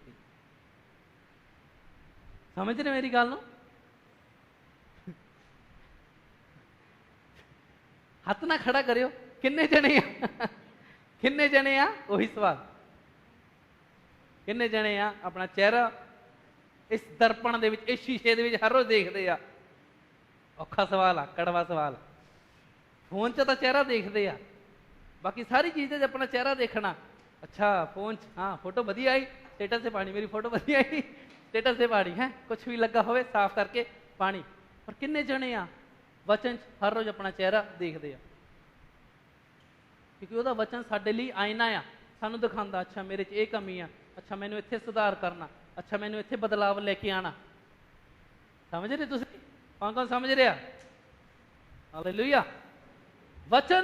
समझ रहे मेरी गल नूं? हथ ना खड़ा करियो, किन्ने जने आ किन्ने जने आ, वही सवाल, किन्ने जने आ अपना चेहरा इस दर्पण दे विच, इस शीशे दे विच हर रोज देखते आ। औखा सवाल आ, कड़वा सवाल। फोन च तो चेहरा देखते आ, बाकी सारी चीज़ें अपना चेहरा देखना, अच्छा फोन हाँ फोटो वधिया आई, स्टेटस से पानी, मेरी फोटो वधिया आई, स्टेटस से पानी है, कुछ भी लगा होवे साफ करके पानी। पर किन्ने जने आ वचन हर रोज अपना चेहरा देखते हैं, क्योंकि वह वचन साडे लई आईना आ, सानू दिखाता अच्छा मेरे च ये कमी आ, अच्छा मैनू इत्थे सुधार करना, अच्छा मैनू इत्थे बदलाव लेके आना। समझ रहे तुसीं? कौन कौन समझ रहा? हालेलुया। वचन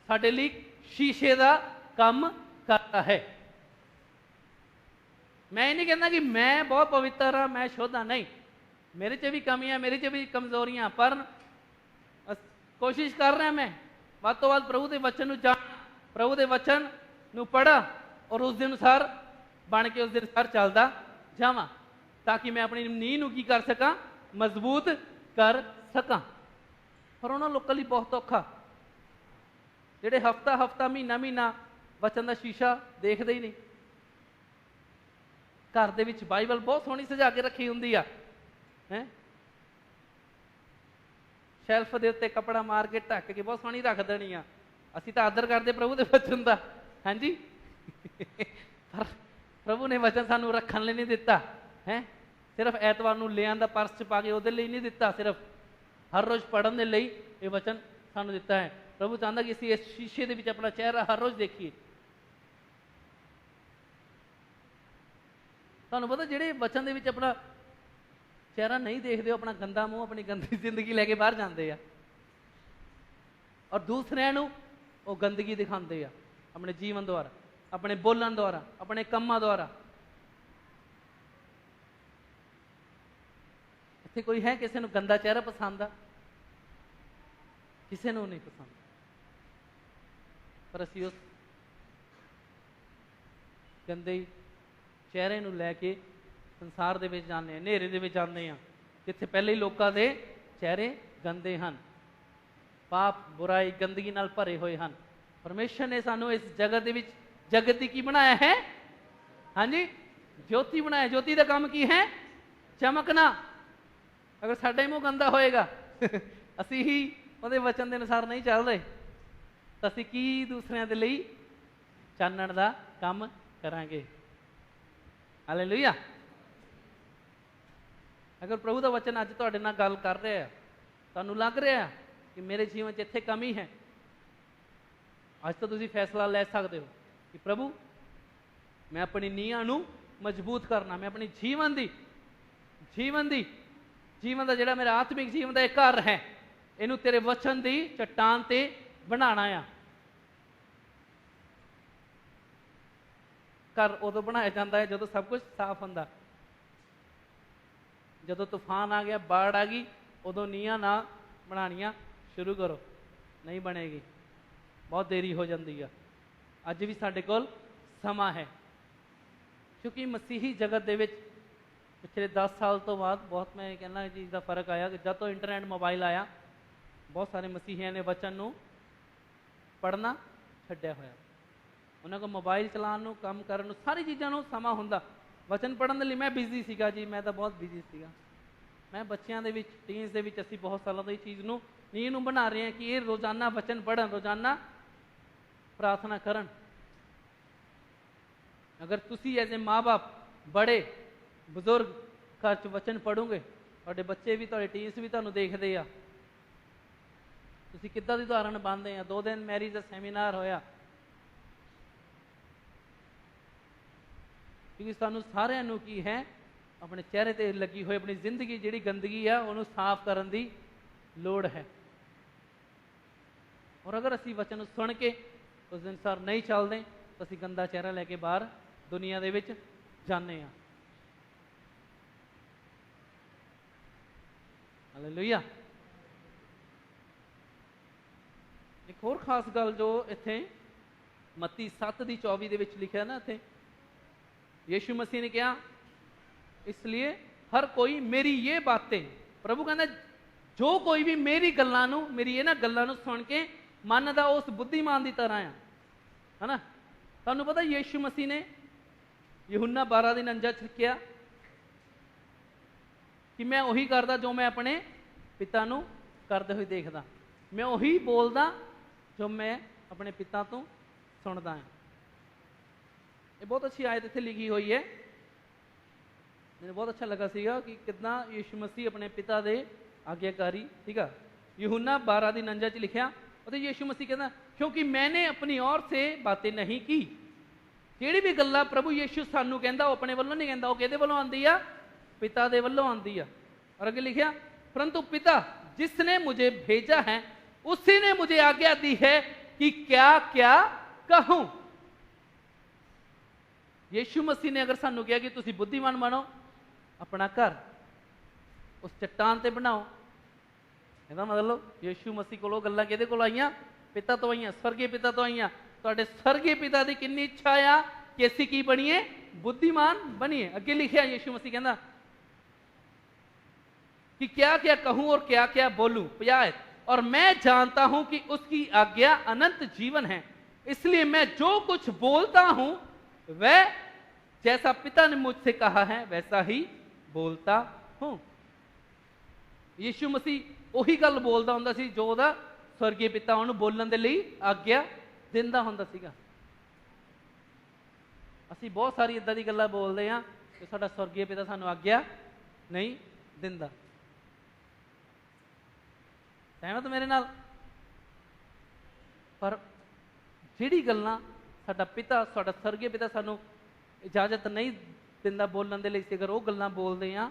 साडे लई शीशे का काम करता है। मैं ये नहीं कहना कि मैं बहुत पवित्र हाँ, मैं शुद्ध हाँ, नहीं, मेरे च भी कमियां, मेरे च भी कमजोरियां, पर कोशिश कर रहा मैं ਵੱਧ ਤੋਂ ਵੱਧ प्रभु के वचन ਨੂੰ जान, प्रभु के वचन ਨੂੰ पढ़ा और उस दिन अनुसार बन के उस दिन अनुसार चलता जावां, ताकि मैं अपनी नींह ਨੂੰ की कर सका, मजबूत कर सका। पर उन्होंने लोगों लिए बहुत औखा, ਜਿਹੜੇ हफ्ता हफ्ता महीना महीना वचन का शीशा देखते ही नहीं। घर ਦੇ ਵਿੱਚ बाइबल बहुत सोहनी सजा के रखी होंगी आ, है शैल्फ के उत्ते कपड़ा मार के ढक के बहुत सोहनी रख देनी आ। असीं तां आदर करते प्रभु के वचन का, हाँ जी पर प्रभु ने वचन सानू रखने लिए नहीं दिता है, सिर्फ ऐतवार नूं ले आंदा पर्स च पा के उहदे लई नहीं दिता, सिर्फ हर रोज़ पढ़न दे लई ये वचन सानू दिता है। प्रभु चाहता कि असीं इस शीशे दे विच अपना चेहरा हर रोज़ देखिए। तुहानूं पता जिहड़े वचन दे विच अपना चेहरा नहीं देखते हो, अपना गंदा मूँह, अपनी गंदी जिंदगी लैके बाहर जाते हैं, और दूसरिਆਂ ਨੂੰ वो गंदगी दिखाते हैं अपने जीवन द्वारा, अपने बोलन द्वारा, अपने कामों द्वारा। इत्थे कोई है किसी को गंदा चेहरा पसंद आ? किसी को नहीं पसंद, पर असीं उस गंदे चेहरे नूं लैके संसार दे विच जाने, नेरे दे विच जाने आ, जिथे पहले ही लोगों के चेहरे गंदे हैं, पाप बुराई गंदगी नाल भरे हुए हैं। परमेश्वर ने सानू इस जगत दे विच, जगत की बनाया है, हाँ जी ज्योति बनाया। ज्योति का काम की है? चमकना। अगर साडा ही मुँह गंदा होएगा असी ही उहदे वचन के अनुसार नहीं चल रहे, तो असी की दूसरिਆਂ ਦੇ ਲਈ चानण का काम करांगे। हालेलुया। अगर प्रभु का वचन अज तुहाडे नाल गल कर रहा है, तुहानूं लग रहा है कि मेरे जीवन च इत्थे कमी है, अज तो तुसीं फैसला ले सकते हो कि प्रभु मैं अपनी नींहां नूं मजबूत करना, मैं अपनी जीवन का जिहड़ा मेरा आत्मिक जीवन का एक घर है, इनू तेरे वचन की चट्टान ते बनाना आ। घर उदों बनाया जाता है जदों सब कुछ साफ होंदा, जदों तूफान आ गया, बाढ़ आ गई, उदों नीहां ना बनाणियां शुरू करो, नहीं बनेगी, बहुत देरी हो जाती है। अज भी साडे कोल समा है, क्योंकि मसीही जगत दे विच पिछले 10 साल तो बाद बहुत मैं कहना चीज़ का फर्क आया कि जब तो इंटरनेट मोबाइल आया बहुत सारे मसीहियां ने वचन नूं पढ़ना छड्डिया होया। उन्होंने को मोबाइल चलाने नूं, काम करन नूं, सारी चीज़ों नूं समा हुंदा। वचन पढ़न दे लई मैं बिजी सीगा जी, मैं तो बहुत बिजी सीगा। मैं बच्चों के टीन्स के असीं बहुत सालों तो चीज़ नूं नींह नूं बना रहे हैं कि ये रोज़ाना वचन पढ़न, रोज़ाना प्रार्थना करन। अगर तुसी एज ए माँ बाप बड़े बजुर्ग घर च वचन पढ़ोगे, तुहाडे बच्चे भी, तुहाडे टीन्स भी तुहानूं देखदे आ, तुसी किद्दां दी उदाहरण बनदे आ। 2 दिन मैरिज दा सैमीनार होया, क्योंकि सानू सारिਆਂ ਨੂੰ की है अपने चेहरे ते लगी हुई अपनी जिंदगी जिहड़ी गंदगी है उन्होंने साफ करन दी लोड़ है। और अगर असी वचन सुन के उस अनुसार नहीं चलते तो असी गंदा चेहरा लैके बाहर दुनिया दे विच जाने आ। हालेलुया। एक होर खास गल जो इत्थे मत्ती 7:24 दे विच लिखिया ना, इत्थे यीशु मसीह ने कहा इसलिए हर कोई मेरी ये बातें, प्रभु कहना जो कोई भी मेरी गल्लां नूं, मेरी इन्हां गल्लां नूं सुन के मनदा उस बुद्धिमान की तरह है ना। तुहानूं पता यीशु मसीह ने यूहन्ना 12:49 च लिखिया कि मैं उही करदा जो मैं अपने पिता नूं करदे हुए देखदा, मैं उही बोलदा जो मैं अपने पिता तो सुनदा हां। ये बहुत अच्छी आयत इत्थे लिखी हुई है, मैंने बहुत अच्छा लगा सीगा कि कितना यीशु मसीह अपने पिता दे आज्ञाकारी सीगा। यूहन्ना 12:49 च लिखिया और यीशु मसीह कहना क्योंकि मैंने अपनी ओर से बातें नहीं की। जिहड़ी भी गल्लां प्रभु यीशु सानू कहंदा वो अपने वल्लों नहीं कहंदा, वो किहदे वल्लों आंदी आ? पिता दे वल्लों आंदी आ। और अगे लिखिया परंतु पिता जिसने मुझे भेजा है उसी ने मुझे आज्ञा दी है कि क्या क्या कहूं। यीशु मसीह ने अगर सानू कहा कि तुसी बुद्धिमान बनो, अपना घर उस चट्टान ते बनाओ, ਇਹਦਾ मतलब यीशु मसीह कोलों गल्लां किहदे कोलों आईयां? पिता तो आईयां, स्वर्गीय पिता तो आईयां। तुहाडे स्वर्गीय पिता दी किन्नी इच्छा आ कि असीं की बणीए? बुद्धिमान बणीए। अगे लिखिया यीशु मसीह कहंदा कि क्या क्या कहूं और क्या क्या बोलूं। 50 और मैं जानता हूं कि उसकी आज्ञा अनंत जीवन है, इसलिए मैं जो कुछ बोलता हूं वह जैसा पिता ने मुझसे कहा है वैसा ही बोलता हूं। यीशु मसीह उही गल बोलदा हुंदा सी जो ओहदा स्वर्गीय पिता उहनूं बोलण दे लई आज्ञा दिंदा हुंदा सीगा। असीं बहुत सारी इदां दी गल्लां बोलदे हां कि साडा स्वर्गीय पिता सानूं आज्ञा नहीं दिंदा। सहमत मेरे नाल? पर जिहड़ी गल्लां साडा पिता, साडा स्वर्गीय पिता सानूं इजाजत नहीं दिंदा बोलण दे लई, अगर वो गल्लां बोलदे हां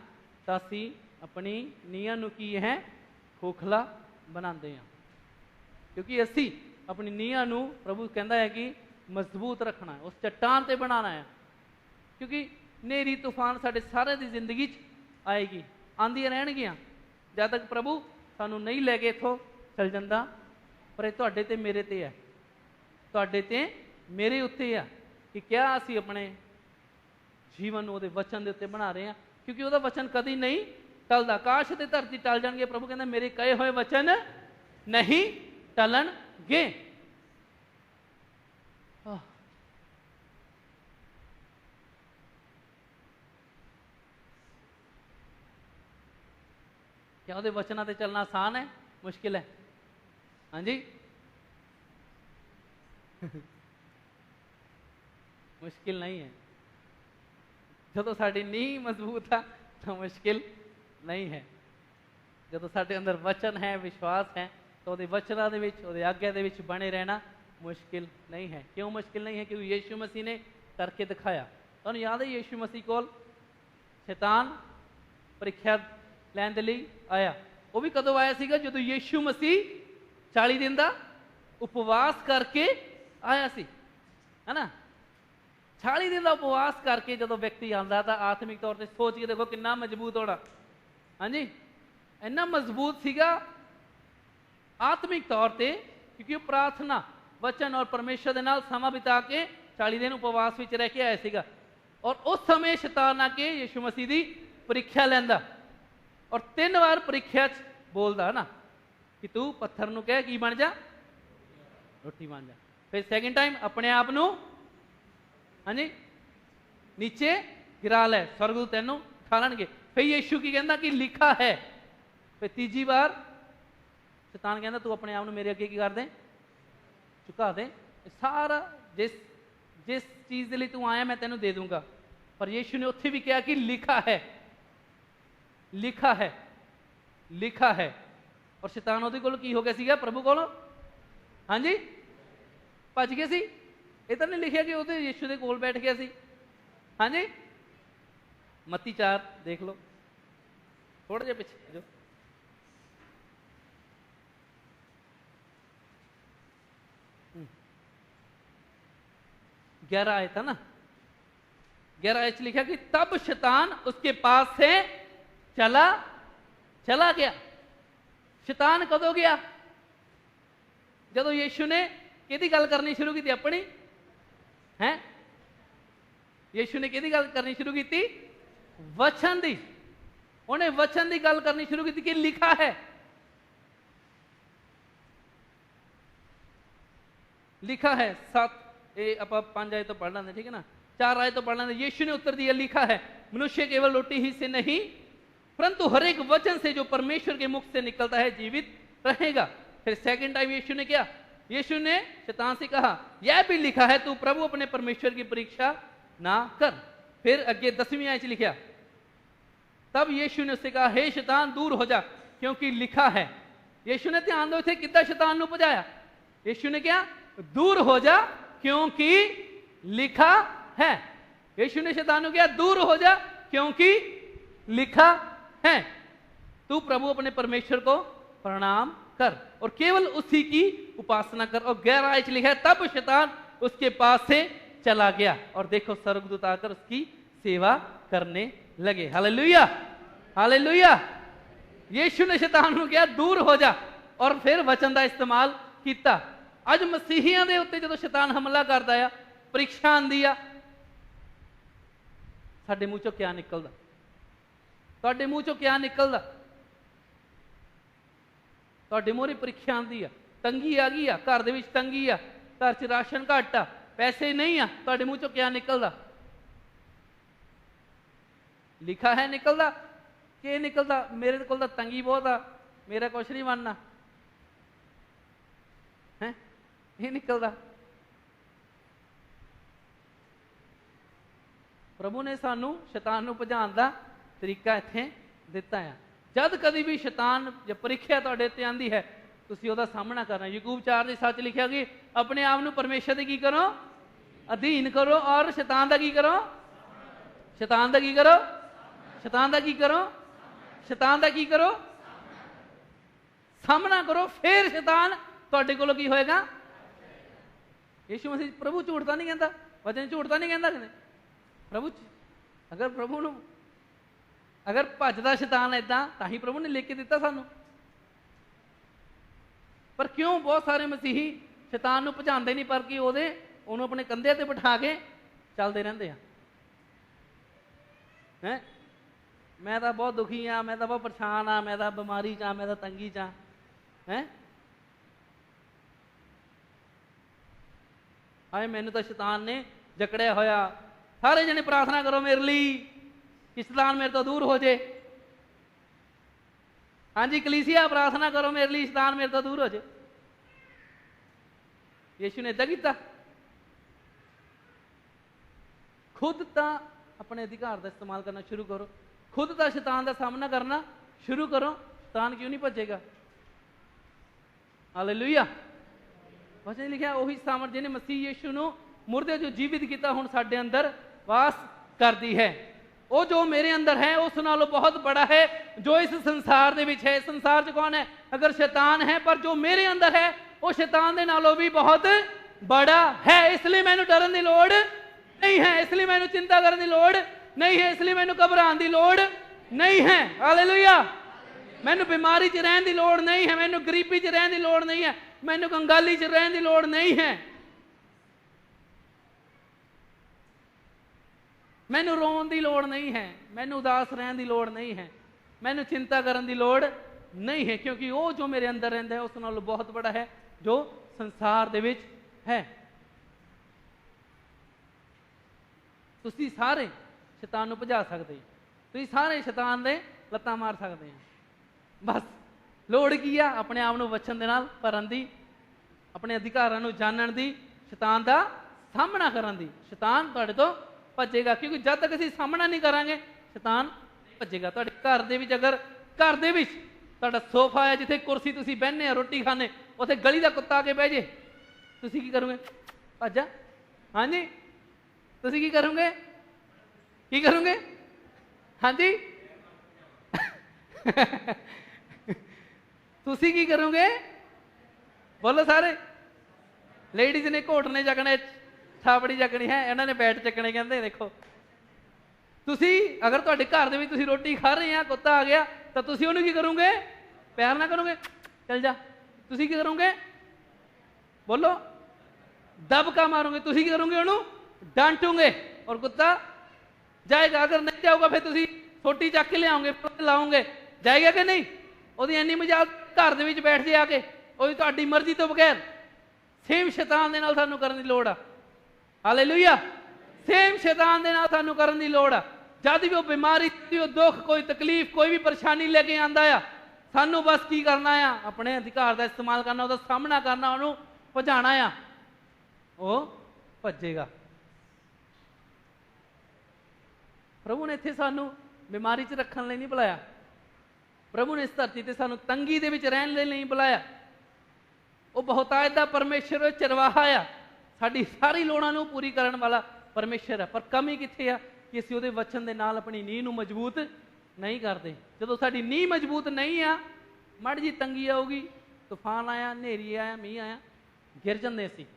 तां असीं अपनी नीयत नूं की है खोखला बनाते हैं। क्योंकि असी अपनी नीयत नूं प्रभु कहता है कि मजबूत रखना है, उस चट्टान ते बनाना है। क्योंकि नेरी तूफान साडे सारे दी जिंदगी च आएगी, आंदियां रहणगियां जब तक प्रभु सानू नहीं लैके इथों चल जाता। पर यह तुहाडे ते मेरे ते है, तुहाडे ते मेरे उत्ते है कि क्या असी अपने जीवन उहदे वचन दे उत्ते बना रहे हैं। क्योंकि उहदा वचन कदी नहीं टलदा। आकाश ते धरती टल जाएंगे, प्रभु कहते मेरे कहे हुए वचन नहीं टलणगे। क्या उहदे वचनां ते चलना आसान है? मुश्किल है? हाँ जी मुश्किल नहीं है। जो साडी नींह मजबूत है तो मुश्किल नहीं है। जो साडे अंदर वचन है, विश्वास है, तो उहदे वचनां दे विच, उहदे आज्ञा दे विच बने रहना मुश्किल नहीं है। क्यों मुश्किल नहीं है? क्योंकि यीशु मसीह ने करके दिखाया। तुहानूं याद है यीशु मसीह कोल शैतान परीक्षा लैण दे लई आया। वो भी कदों आया सीगा? जदों यीशु मसीह 40 दिन का उपवास करके आया सी, है ना। 40 दिन का उपवास करके जो व्यक्ति आता तो आत्मिक तौर पर सोच के देखो कितना मजबूत होना। हाँ जी, इन्ना मजबूत सीगा आत्मिक तौर पर, क्योंकि वो प्रार्थना वचन और परमेश्वर के नाल समा बिता के 40 दिन उपवास में रह के आया सीगा। और उस समय शैतान आके यीशु मसीह की परीक्षा लैंदा और 3 बार परीक्षा च बोलदा ना कि तू पत्थर नूं कह की बन जा, रोटी बन जा। फिर सैकेंड टाइम अपने आप नूं हाँ जी नीचे गिरा लै, स्वर्गदूत तैनूं खा लैणगे। फिर यीशु की कहता कि लिखा है। फिर तीजी बार शैतान कहता तू अपने आप नूं मेरे अगे की कर दे, झुका दे। सारा जिस जिस चीज़ के लिए तू आया मैं तेनों दे दूंगा। पर यीशु ने उत्थे भी कहा कि लिखा है, लिखा है, लिखा है। और शैतान उहदे कोल की हो गया सीगा, प्रभु कोल हाँ जी भज गया सी। ये तो नहीं लिखा कि उहदे यीशु के कोल बैठ गया सी। हाँ जी मत्ती 4 देख लो, थोड़ा जिहा पिछे जो 11 आयत है ना, 11 आयत लिखा कि तब शैतान उसके पास से चला गया। शैतान कदों गया? जदों यीशु ने किहदी गल करनी शुरू की अपनी है, यीशु ने किहदी गल करनी शुरू की? वचन दी। उन्हें वचन की गल करनी शुरू की कि लिखा है, लिखा है। 7 आप 5 आयत तो पढ़ लेंगे, ठीक है ना, 4 आयत तो पढ़ लेंगे। यीशु ने उत्तर दिया लिखा है मनुष्य केवल रोटी ही से नहीं परंतु हर एक वचन से जो परमेश्वर के मुख से निकलता है जीवित रहेगा। फिर सेकंड टाइम यीशु ने क्या? यीशु ने शैतान से कहा यह भी लिखा है तू प्रभु अपने परमेश्वर की परीक्षा ना कर। फिर अगे 10वीं आयत लिखा तब यीशु ने उससे कहा हे शैतान दूर हो जा क्योंकि लिखा है। यीशु ने ध्यान दो इत्थे किद्दां शैतान नूं भजाया। यीशु ने क्या? दूर हो जा क्योंकि लिखा है। यीशु ने शैतान को कहा दूर हो जा क्योंकि लिखा है। तू प्रभु अपने परमेश्वर को प्रणाम कर और केवल उसी की उपासना कर। और 11 आयत लिखा है तब शैतान उसके पास से चला गया और देखो स्वर्गदूत आकर उसकी सेवा करने लगे। Hallelujah, hallelujah. यीशु ने शैतान को कहा दूर हो जा और फिर वचन का इस्तेमाल किया। अज मसीहियां दे उत्ते जदों शैतान हमला करदा आ, परीक्षा आंदी आ, साडे मूँह चों क्या निकलदा? तुहाडे मूँह चों क्या निकलदा? तुहाडे मूहरे परीक्षा आंदी आ, तंगी आ गई आ, घर दे विच तंगी आ, घर च राशन घट आ, पैसे नहीं आ, तुहाडे मूँह चों क्या निकलदा? लिखा है निकलदा कि निकलदा मेरे कोल तां तंगी बहुत आ, मेरा कुछ नहीं बनना है, ये निकलदा। प्रभु ने सानू शैतान नूं भजाण दा तरीका इत्थे दिता है। जद कभी भी शैतान या परीक्षा तुहाडे ते आंदी है तुसीं ओहदा सामना करना। याकूब 4 दे 7 लिखिया कि अपने आप नूं परमेश्वर दे की करो? अधीन करो और शैतान दा की करो? शैतान दा की करो? शैतान दा की करो? शैतान दा की करो? सामना करो। फिर शैतान तुहाडे कोलों की होएगा? यीशु मसीह प्रभु झूठता नहीं कहता, वचन झूठता नहीं कहता। प्रभु अगर प्रभु नूं अगर भजदा शैतान इदां तां ही प्रभु ने लिख के दिता सानू। पर क्यों बहुत सारे मसीही शैतान नूं भजांदे नहीं, पर कि उहनूं अपने कंधे ते बिठा के चलते रहंदे आ। हैं मैं तो बहुत दुखी हाँ, मैं तो बहुत परेशान हाँ, मैं तो बीमारी च, मैं तो तंगी च हैं। आए मैनू तो शैतान ने जकड़िया होया। सारे जने प्रार्थना करो मेरे लिए कि शैतान मेरे तो दूर हो जाए। हाँ जी कलीसिया प्रार्थना करो मेरे लिए शैतान मेरे तो दूर हो जाए। यीशु ने इदा किया। खुद तो अपने अधिकार का इस्तेमाल करना शुरू करो, खुद तो शैतान का सामना करना शुरू करो। शैतान क्यों नहीं भजेगा? हालेलुया। वचन लिखा वही सामर्थ जिन्हें मसीह यीशु नूं मुर्दे जो जीवित किया हुण साडे अंदर वास करती है। वो जो मेरे अंदर है उस नालों बहुत बड़ा है जो इस संसार दे विच है। संसार च कौन है? अगर शैतान है, पर जो मेरे अंदर है वो शैतान दे नालों भी बहुत बड़ा है। इसलिए मैनू डरन दी लोड़ नहीं है, इसलिए मैनू चिंता करने की लोड़ नहीं है, इसलिए मैनू घबराने की लोड़ नहीं है। हालेलुया। मैनू बीमारी च रहने की लोड़ नहीं है, मैनू गरीबी च रहने की लोड़ नहीं है, मैनू कंगाली च रहने की लोड़ नहीं है, मैनू रोन की लोड़ नहीं है, मैनू उदास रहने की लोड़ नहीं है, मैनू चिंता करने की लोड़ नहीं है, क्योंकि वो जो मेरे अंदर रहिंदा है उस नालों बहुत बड़ा है जो संसार दे विच है। तुसीं सारे शैतान नूं भजा सकदे, तुसीं सारे शैतान दे लत्तां मार सकदे हैं। बस लोड़ की आ अपने आप नूं वचन दे नाल भरन दी, अपने अधिकारां नूं जानण दी, शैतान दा सामना करन दी। शैतान तुहाडे तो भजेगा, क्योंकि जब तक असीं सामना नहीं करांगे शैतान भजेगा। तुहाडे घर दे विच अगर घर दे विच तुहाडा सोफा है, जिथे कुर्सी तुसीं बहने आ रोटी खाने, उत्थे गली दा कुत्ता आके बह जे, तुसीं की करोगे? भज जा। हाँ जी, तुसीं की करोगे? की करोगे? हाँ जी तुसीं की करोगे? बोलो सारे। लेडीज ने घोटने चकने, छाबड़ी चकनी है, इन्होंने बैट चकने, कहते देखो। तुसीं अगर तुहाडे घर दे विच तुसीं रोटी खा रहे हैं, कुत्ता आ गया तो तुसीं उहनूं की करोगे? प्यार ना करोगे? चल जा। तुसीं की करोगे? बोलो। दबका मारोगे। तुसीं की करोगे? उहनूं डांटोगे और कुत्ता जाएगा। अगर नहीं जाऊगा फिर तुसीं सोटी चक के लियाओगे, लाओगे, जाएगा कि नहीं? ਉਹਦੀ ਇੰਨੀ ਮਜ਼ਾਕ घर ਦੇ ਵਿੱਚ बैठ जे आके, ਉਹਦੀ ਤੁਹਾਡੀ मर्जी तो बगैर। सेम शैतान दे नाल सानू करन दी लोड़ आ। हालेलुया। सेम शैतान दे नाल सानू करन दी लोड़ आ। जद भी वो बीमारी, वो दुख, कोई तकलीफ, कोई भी परेशानी लेके आंदा आ, सानू बस की करना आ? अपने अधिकार का इस्तेमाल करना, उसका सामना करना, उन्होंने भजाना आ, वो भजेगा। प्रभु ने इत्थे सानू बीमारी च रखने लिए नहीं बुलाया, प्रभु ने इस धरती ते सानू तंगी दे विच रहने लिए नहीं बुलाया। वो बहुतायत दा परमेश्वर चरवाहा आ, साडी सारी लोड़ां नूं पूरी करन वाला परमेश्वर है। पर कमी कित्थे आ कि असीं उहदे वचन दे नाल अपनी नींह नूं मजबूत नहीं करते। जदों साडी नींह मजबूत नहीं आ, माड़ी जी तंगी आऊगी, तूफान आया, नेरी आया, मींह आया, गिर जांदे असीं,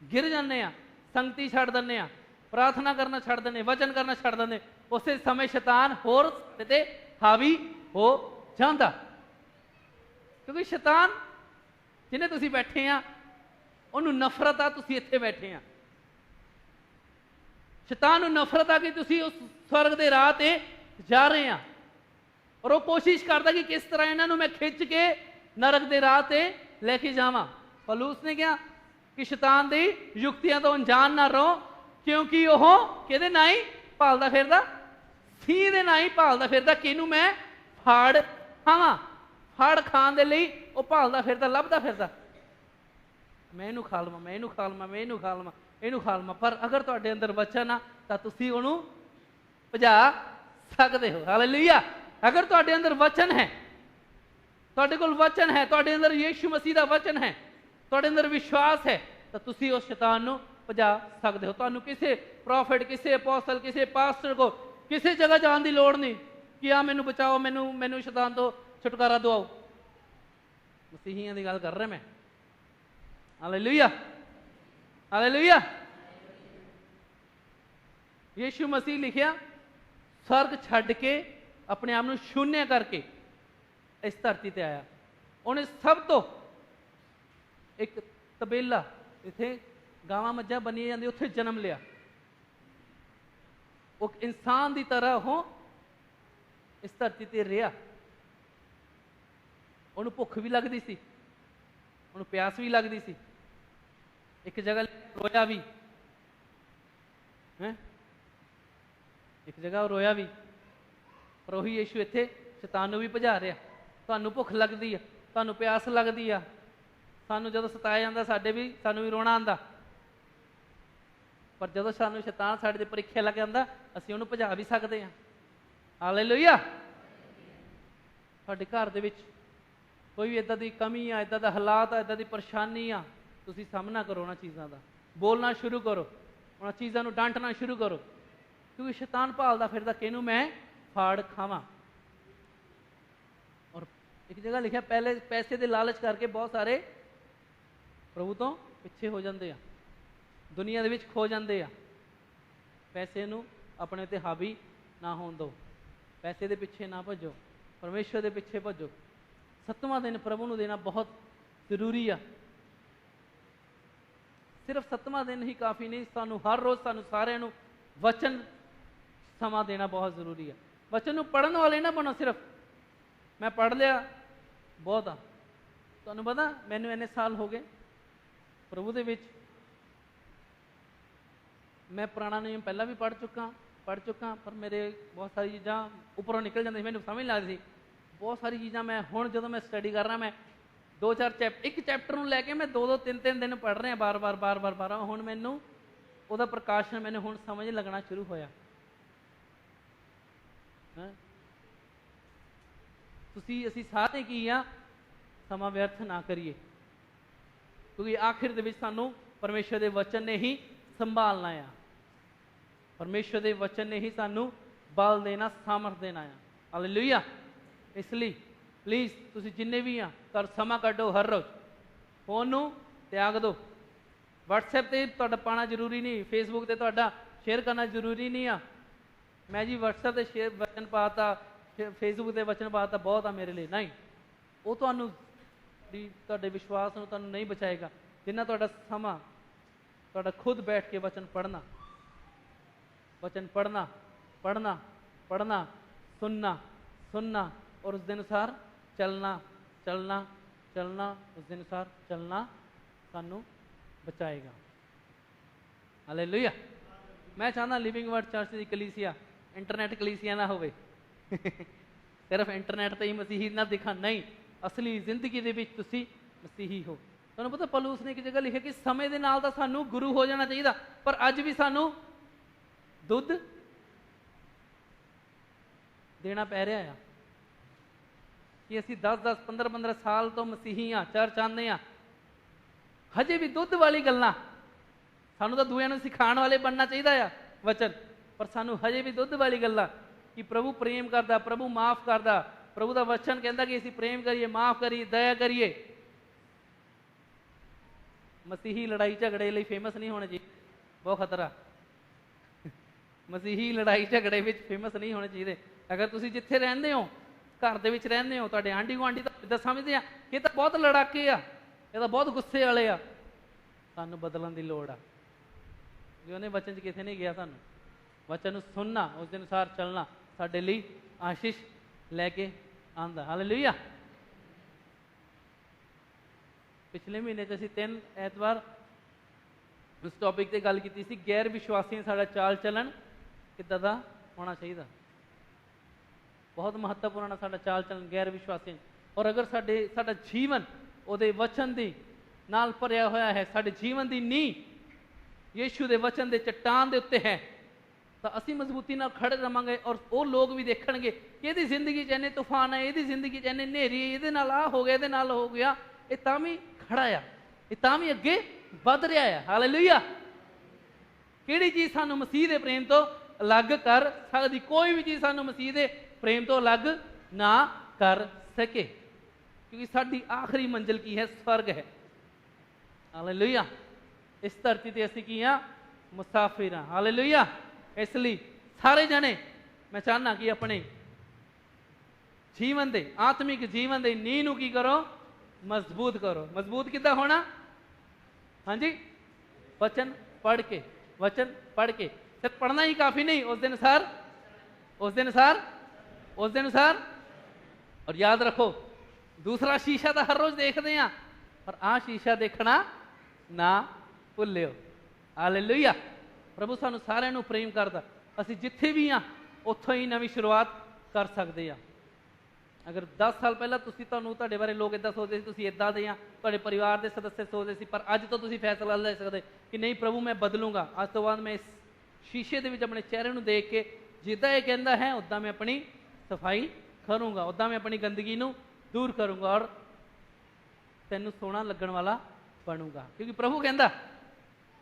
गिर जाने आ, संगति छड्ड दिंदे आ, प्रार्थना करना छड्ड दिंदे, वचन करना छड्ड दिंदे। उसे समय शैतान होर ते हावी हो जाता, क्योंकि शैतान जिन्हें तुसीं बैठे आ उन्होंने नफरत आ, तुसीं इत्थे बैठे आ। शैतान नूं नफरत आ कि तुसीं उस स्वर्ग दे राह ते जा रहे हैं, और वो कोशिश करता कि किस तरह इन्हां नूं मैं खिंच के नरक दे राह ते लेके जावां। पौलुस ने कहा कि शैतान दी युक्तियां तो अनजान ना रहो, क्योंकि वह किहदे नाई भालदा फिरदा, सींह दे नाई भालदा फिरदा, किहनूं मैं फाड़ खावां। फाड़ खाण दे लई वो भालदा फिरदा, लभदा फिरदा, मैं इहनूं खा लवां, मैं इहनूं खा लवां, मैं इहनूं खा लवां, इहनूं खा लवां। पर अगर तुहाडे अंदर वचन आ तां तुसीं उहनूं भजा सकदे हो। हालेलुया। अगर तुहाडे अंदर वचन है, तुहाडे कोल वचन है, तुहाडे अंदर यीशु मसीह दा वचन है, तुहाडे अंदर विश्वास है, तां तुसीं उस शैतान नूं भजा सकदे हो। तुहानूं किसी प्रॉफिट, किसी अपोस्टल, किसी पास्टर को किसी जगह जाने की लोड़ नहीं कि आ मैनू बचाओ, मैनू शैतान तो छुटकारा दवाओ। मसीहियां की गल कर रहा मैं। Hallelujah, hallelujah. यीशु मसीह लिखिया स्वर्ग छड्ड के अपने आप नूं शून्य करके इस धरती ते आया। उन्हें सब तो एक तबेला, इत्थे गावां मज्जां बनी जांदी, उत्थे जन्म लिया। वो इंसान की तरह हो इस धरती ते रहा। उन्होंने भुख भी लगती सी, उन्होंने प्यास भी लगती सी, एक जगह रोया भी है, एक जगह रोया भी। पर वही यीशु इत्थे शैतान नूं भी भजा रहा। तुहानूं भुख लगती है, तुहानूं प्यास लगती है, सानूं जदों सताया जांदा सानूं भी रोना आंदा। पर जदों सानूं शैतान साडे ते परीक्षा लग आंदा, असीं उहनूं भजा भी सकदे हां। हालेलुया। तुहाडे घर दे विच कोई भी इदां दी कमी आ, इदां दा हालात आ, इदां दी परेशानी आ, तुसीं सामना करो उहनां चीज़ां दा, बोलना शुरू करो, उहनां चीज़ां नूं डांटना शुरू करो, क्योंकि शैतान भालदा फिरदा किहनूं मैं फाड़ खावां। और एक जगह लिखा पहले पैसे दे लालच करके बहुत सारे प्रभु तो पिछे हो जाते हैं, दुनिया दे विच खो जाते हैं। पैसे नूं अपने ते हावी ना होण दो, पैसे दे पिछे ना भजो, परमेश्वर के पिछे भजो। 7वां दिन प्रभु को देना बहुत जरूरी आ। सिर्फ 7वां दिन ही काफ़ी नहीं, सानू हर रोज़ सानू सारिਆਂ ਨੂੰ वचन समा देना बहुत जरूरी है। वचन को पढ़ने वाले ना बनो सिर्फ मैं पढ़ लिया बहुत आ। तुहानू पता मैनू इन्ने साल हो गए प्रभु दे विच, मैं पुराना नियम पहला भी पढ़ चुका पर मेरे बहुत सारी चीज़ां उपरों निकल जाती, मैंने समझ नहीं लगती। बहुत सारी चीज़ां मैं हुण जदों मैं स्टडी कर रहा, मैं 2-4 एक चैप्टर में लैके मैं 2-2 3-3 दिन पढ़ रहा बार-बार हुण मैनू उहदा प्रकाशन मैंने हुण समझ लगना शुरू होया। तुसी असी सारे की आ समा व्यर्थ ना करिए, क्योंकि आखिर दे विच सानू परमेश्वर के वचन ने ही संभालना आ। परमेश्वर के वचन ने ही सानू बल देना, सामर्थ देना आ। हालेलुया। इसलिए प्लीज़ तुसी जिन्ने भी आ कर समा कड्डो, हर रोज़ फोन नू त्याग दो। WhatsApp ते तुहाडा पाना जरूरी नहीं, फेसबुक ते तुहाडा शेयर करना जरूरी नहीं आ। मैं जी WhatsApp ते शेयर वचन पाता, फेसबुक ते वचन पाता बहुत आ मेरे लिए, नहीं। वो तुहानू तुहाडे विश्वास नू तुहानू नहीं बचाएगा जिन्ना तुहाडा समा तुहाडा खुद बैठ के वचन पढ़ना सुनना और उस दिन अनुसार चलना उस दिन अनुसार चलना सानू बचाएगा। हालेलुया। मैं चाहता लिविंग वर्ड चर्च की कलीसिया इंटरनेट कलीसिया ना होवे सिर्फ इंटरनेट ते ही मसीही ना दिखा, नहीं, असली जिंदगी दे विच तुसी मसीही हो। तुहानू पता पौलुस ने एक जगह लिखा कि समय दे नाल तां सानू गुरु हो जाना चाहिए, पर अज भी सानू दुध देना पै रहा है कि असी 10-10 15-15 साल तो मसीही हाँ, चर्च आने हाँ, हजे भी दुध वाली गल्लां। सानू तो दूसरों को सिखाने वाले बनना चाहिए आ वचन, पर सानू हजे भी दुध वाली गल्लां कि प्रभु प्रेम करता, प्रभु माफ करता, प्रभु का वचन कहता कि असी प्रेम करिए, माफ करिए, दया करिए। मसीही लड़ाई झगड़े लिए फेमस नहीं होने चाहिए, बहुत खतरा। मसीही लड़ाई झगड़े में फेमस नहीं होने चाहिए। अगर तुसी जिथे रहंदे हो, घर दे विच रहंदे हो, तुहाडे आंढी गुआंढी तो समझते हैं ये तो बहुत लड़ाके आ, ये तो बहुत गुस्से वाले आ, सानू बदलण दी लोड़ आ। कि उन्हें वचन च किथे नहीं गया, सानू वचन नूं सुनना, उस दिन अनुसार चलना साडे लई आशीष लैके आंदा। हालेलुया। पिछले महीने च असीं 3 ऐतवार उस टॉपिक ते गल कीती सी, गैर विश्वासियों साडा चाल चलन किदां दा होना चाहिए। बहुत महत्वपूर्ण है साडा चाल चलन गैर विश्वासियों। और अगर साडा जीवन उहदे वचन दी नाल भरिया होया है, साडे जीवन दी नींह यीशु दे वचन दे चट्टान दे उत्ते है, तो असीं मजबूती नाल खड़े रहांगे। और वो लोग भी देखणगे कि इहदी जिंदगी च इन्ने तूफान है, इहदी जिंदगी च इन्ने नेरी, इहदे नाल आ हो गया, इहदे नाल हो गया, ये तां भी खड़ा आ, ये तां भी अगे वध रहा है। हालेलुया। किहड़ी चीज़ सानू मसीह दे प्रेम तो अलग कर सकदी, कोई भी चीज़ सानू मसीह दे प्रेम तो अलग ना कर सके, क्योंकि साडी आखिरी मंजिल की है, स्वर्ग है। हालेलुया। इस धरती ते असीं की हाँ, मुसाफिर हाँ। हालेलुया। इसलिए सारे जने मैं चाहना कि अपने जीवन दे आत्मिक जीवन दे नींह नूं की करो, मजबूत करो। मजबूत किद्दां होना? हाँ जी, वचन पढ़ के, वचन पढ़ के। सिर्फ पढ़ना ही काफ़ी नहीं, उस दिन अनुसार और याद रखो दूसरा शीशा तो हर रोज देखते हैं, पर आ शीशा देखना ना भुल्लिओ। हालेलुया। प्रभु सानू सारिਆਂ ਨੂੰ प्रेम करता, असीं जिथे भी हाँ उत्थों ही नवी शुरुआत कर सकते हैं। अगर 10 साल पहला तुहाडे बारे लोग इदां सोचते तुसीं इदां दे आ, तुहाडे परिवार के सदस्य सोचते सी, पर अज तो तुसीं फैसला ले सकते कि नहीं प्रभु मैं बदलूंगा। अज तो बाद मैं इस शीशे दे विच अपने चेहरे नूं देख के जिद्दां ये कहंदा है उदां मैं अपनी सफाई करूँगा, उदां मैं अपनी गंदगी नूं दूर करूँगा और तैनूं सोहना लगण वाला बनूंगा। क्योंकि प्रभु कहंदा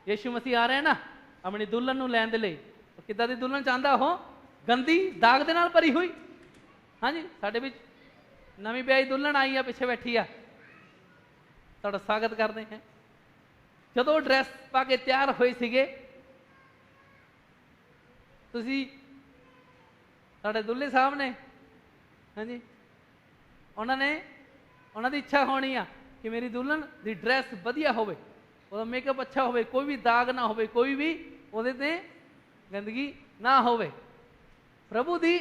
यीशु मसीह आ रहा है ना अपनी दुल्हन नूं लैण दे लई। किद्दां दी दुल्हन चाहंदा हो? गंदी दाग दे नाल भरी हुई। हाँ जी, साडे विच नवीं ब्याही दुल्हन आई आ, पिछे बैठी आ, तुहाडा स्वागत करते हैं। जदों ड्रैस पा के तैयार होए सीगे, तुसीं साडे दुल्हे साहब ने हाँ जी उन्होंने उन्होंने इच्छा होनी आ कि मेरी दुल्हन की ड्रैस वधिया होवे, ਉਹਦਾ मेकअप अच्छा होवे, कोई भी दाग ना होवे, कोई भी ਉਹਦੇ ਤੇ गंदगी ना होवे। प्रभु दी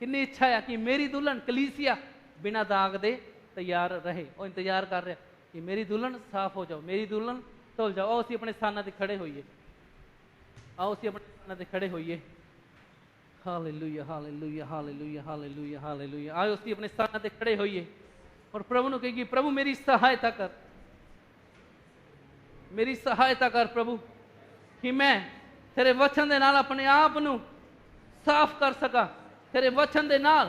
कितनी इच्छा है कि मेरी दुल्हन कलीसिया बिना दाग दे तैयार रहे। और इंतजार कर रहा कि मेरी दुल्हन साफ हो जाओ, मेरी दुल्हन धुल जाओ। आओ असीं अपने स्थानां ते खड़े होइए, आओ असीं अपने स्थानां ते खड़े होइए। Hallelujah hallelujah hallelujah hallelujah hallelujah. आओ असीं अपने स्थानां ते खड़े होइए और प्रभु नूं कहिए, प्रभु मेरी सहायता कर, मेरी सहायता कर प्रभु, कि मैं तेरे वचन दे नाल अपने आप नूं साफ कर सका, तेरे वचन दे नाल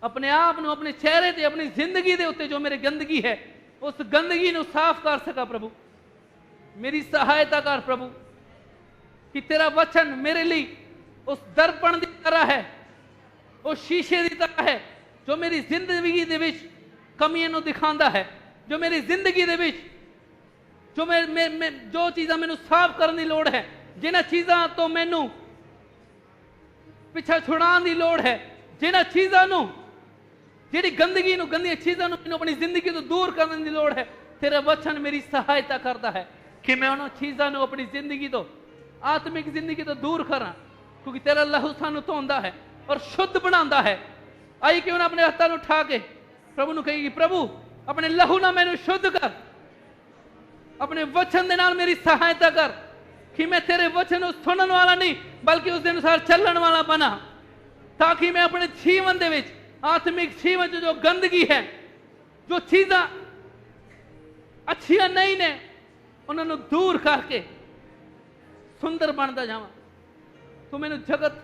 अपने आप नूं, अपने चेहरे ते, अपनी जिंदगी दे उत्ते जो मेरी गंदगी है उस गंदगी नूं साफ कर सका। प्रभु मेरी सहायता कर प्रभु, कि तेरा वचन मेरे लिए उस दर्पण की तरह है, उस शीशे की तरह है जो मेरी जिंदगी दे विच कमियां नूं दिखांदा है, जो मेरी जिंदगी दे विच जो जो चीज़ां मैनूं साफ करने की लोड़ है, जिन्हां चीज़ां तो मैनूं पिछा छुड़ाने की लोड़ है, जिन्हां चीज़ां नूं, जिहड़ी गंदगी नूं, गंदियां चीज़ां नूं मैनूं अपनी जिंदगी तो दूर करने की लोड़ है, तेरा वचन मेरी सहायता करता है कि मैं उन्हां चीज़ां नूं अपनी जिंदगी तो, आत्मिक जिंदगी तो दूर करा, क्योंकि तेरा लहू सानूं धोंदा है और शुद्ध बनांदा है। आई क्यों ना अपने हत्थां नूं उठा के प्रभु नूं कहेगी, प्रभु अपने लहू नाल मैनूं शुद्ध कर, अपने वचन दे नाल मेरी सहायता कर, कि मैं तेरे वचन को सुनने वाला नहीं बल्कि उस अनुसार चलने वाला बना, ताकि मैं अपने जीवन दे विच, आत्मिक जीवन जो गंदगी है, जो चीज़ां अच्छियां नहीं ने, उन्होंने दूर करके सुंदर बनता जावां। तू मैनूं जगत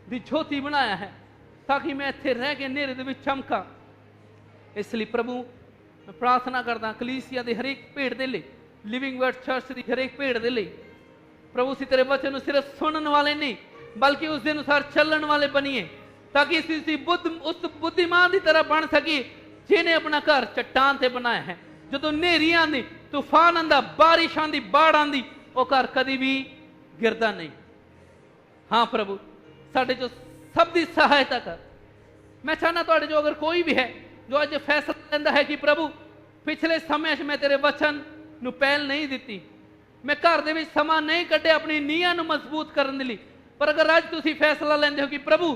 दी ज्योति बनाया है ताकि मैं इत्थे रह के नेरे दे विच चमका। इसलिए प्रभु मैं प्रार्थना करदा कलीसिया दी हरेक भेड़ दे लई, लिविंग वर्ड चर्च दी हरेक भेड़ दे लई प्रभु सी तेरे वचन नूं सिर्फ सुनने वाले नहीं बल्कि उस दे अनुसार चलने वाले बनिए, ताकि उस बुद्धिमान की तरह बन सकी जिन्हें अपना घर चट्टान से बनाया है। जो नेरी आंदी, तूफान आंदा, बारिश आंदी, बाढ़ आंदी, वो घर कभी भी गिरता नहीं। हाँ प्रभु साडे जो सब की सहायता कर। मैं चाहना तुहाडे जो अगर कोई भी है जो अज फैसला लैंदा है कि प्रभु पिछले समय मैं तेरे वचन नूं पहल नहीं दी, मैं घर दे विच समा नहीं कढ़िया अपनी नींहां नूं मजबूत करने लई, पर अगर अज तुसीं फैसला लैंदे हो कि प्रभु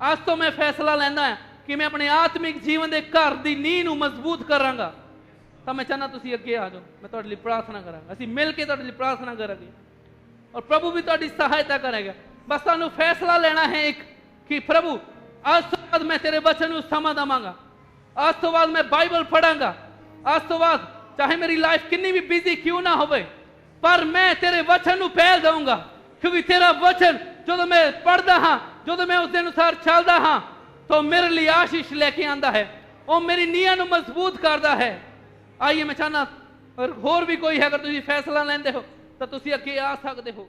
आज तो मैं फैसला लैंदा हां कि मैं अपने आत्मिक जीवन के घर की नींह नूं मजबूत करांगा, तो मैं चाहना तुसीं अगे आ जाओ, मैं तुहाडे लई प्रार्थना करांगा, असीं मिल के तुहाडे लई प्रार्थना करांगे और प्रभु भी तुहाडी सहायता करेगा। बस तुहानूं फैसला लेना है एक कि प्रभु आज तो बाद मैं तेरे वचन नूं समा देवांगा, आज तो बाद मैं बाइबल पढ़ांगा, आज तो बाद चाहे मेरी लाइफ कितनी भी बिजी क्यों ना होवे, पर मैं तेरे वचन नूं पहल दूंगा, क्योंकि तेरा वचन जो मैं पढ़दा हाँ, जो मैं उस अनुसार चलदा हाँ, तो मेरे लिए आशीष लेके आंदा है, वो मेरी नींहां नूं मजबूत करदा है। आइए मैं चाहना और होर भी कोई है अगर तुसीं फैसला लैंदे हो तो तुसीं अगे आ सकदे हो।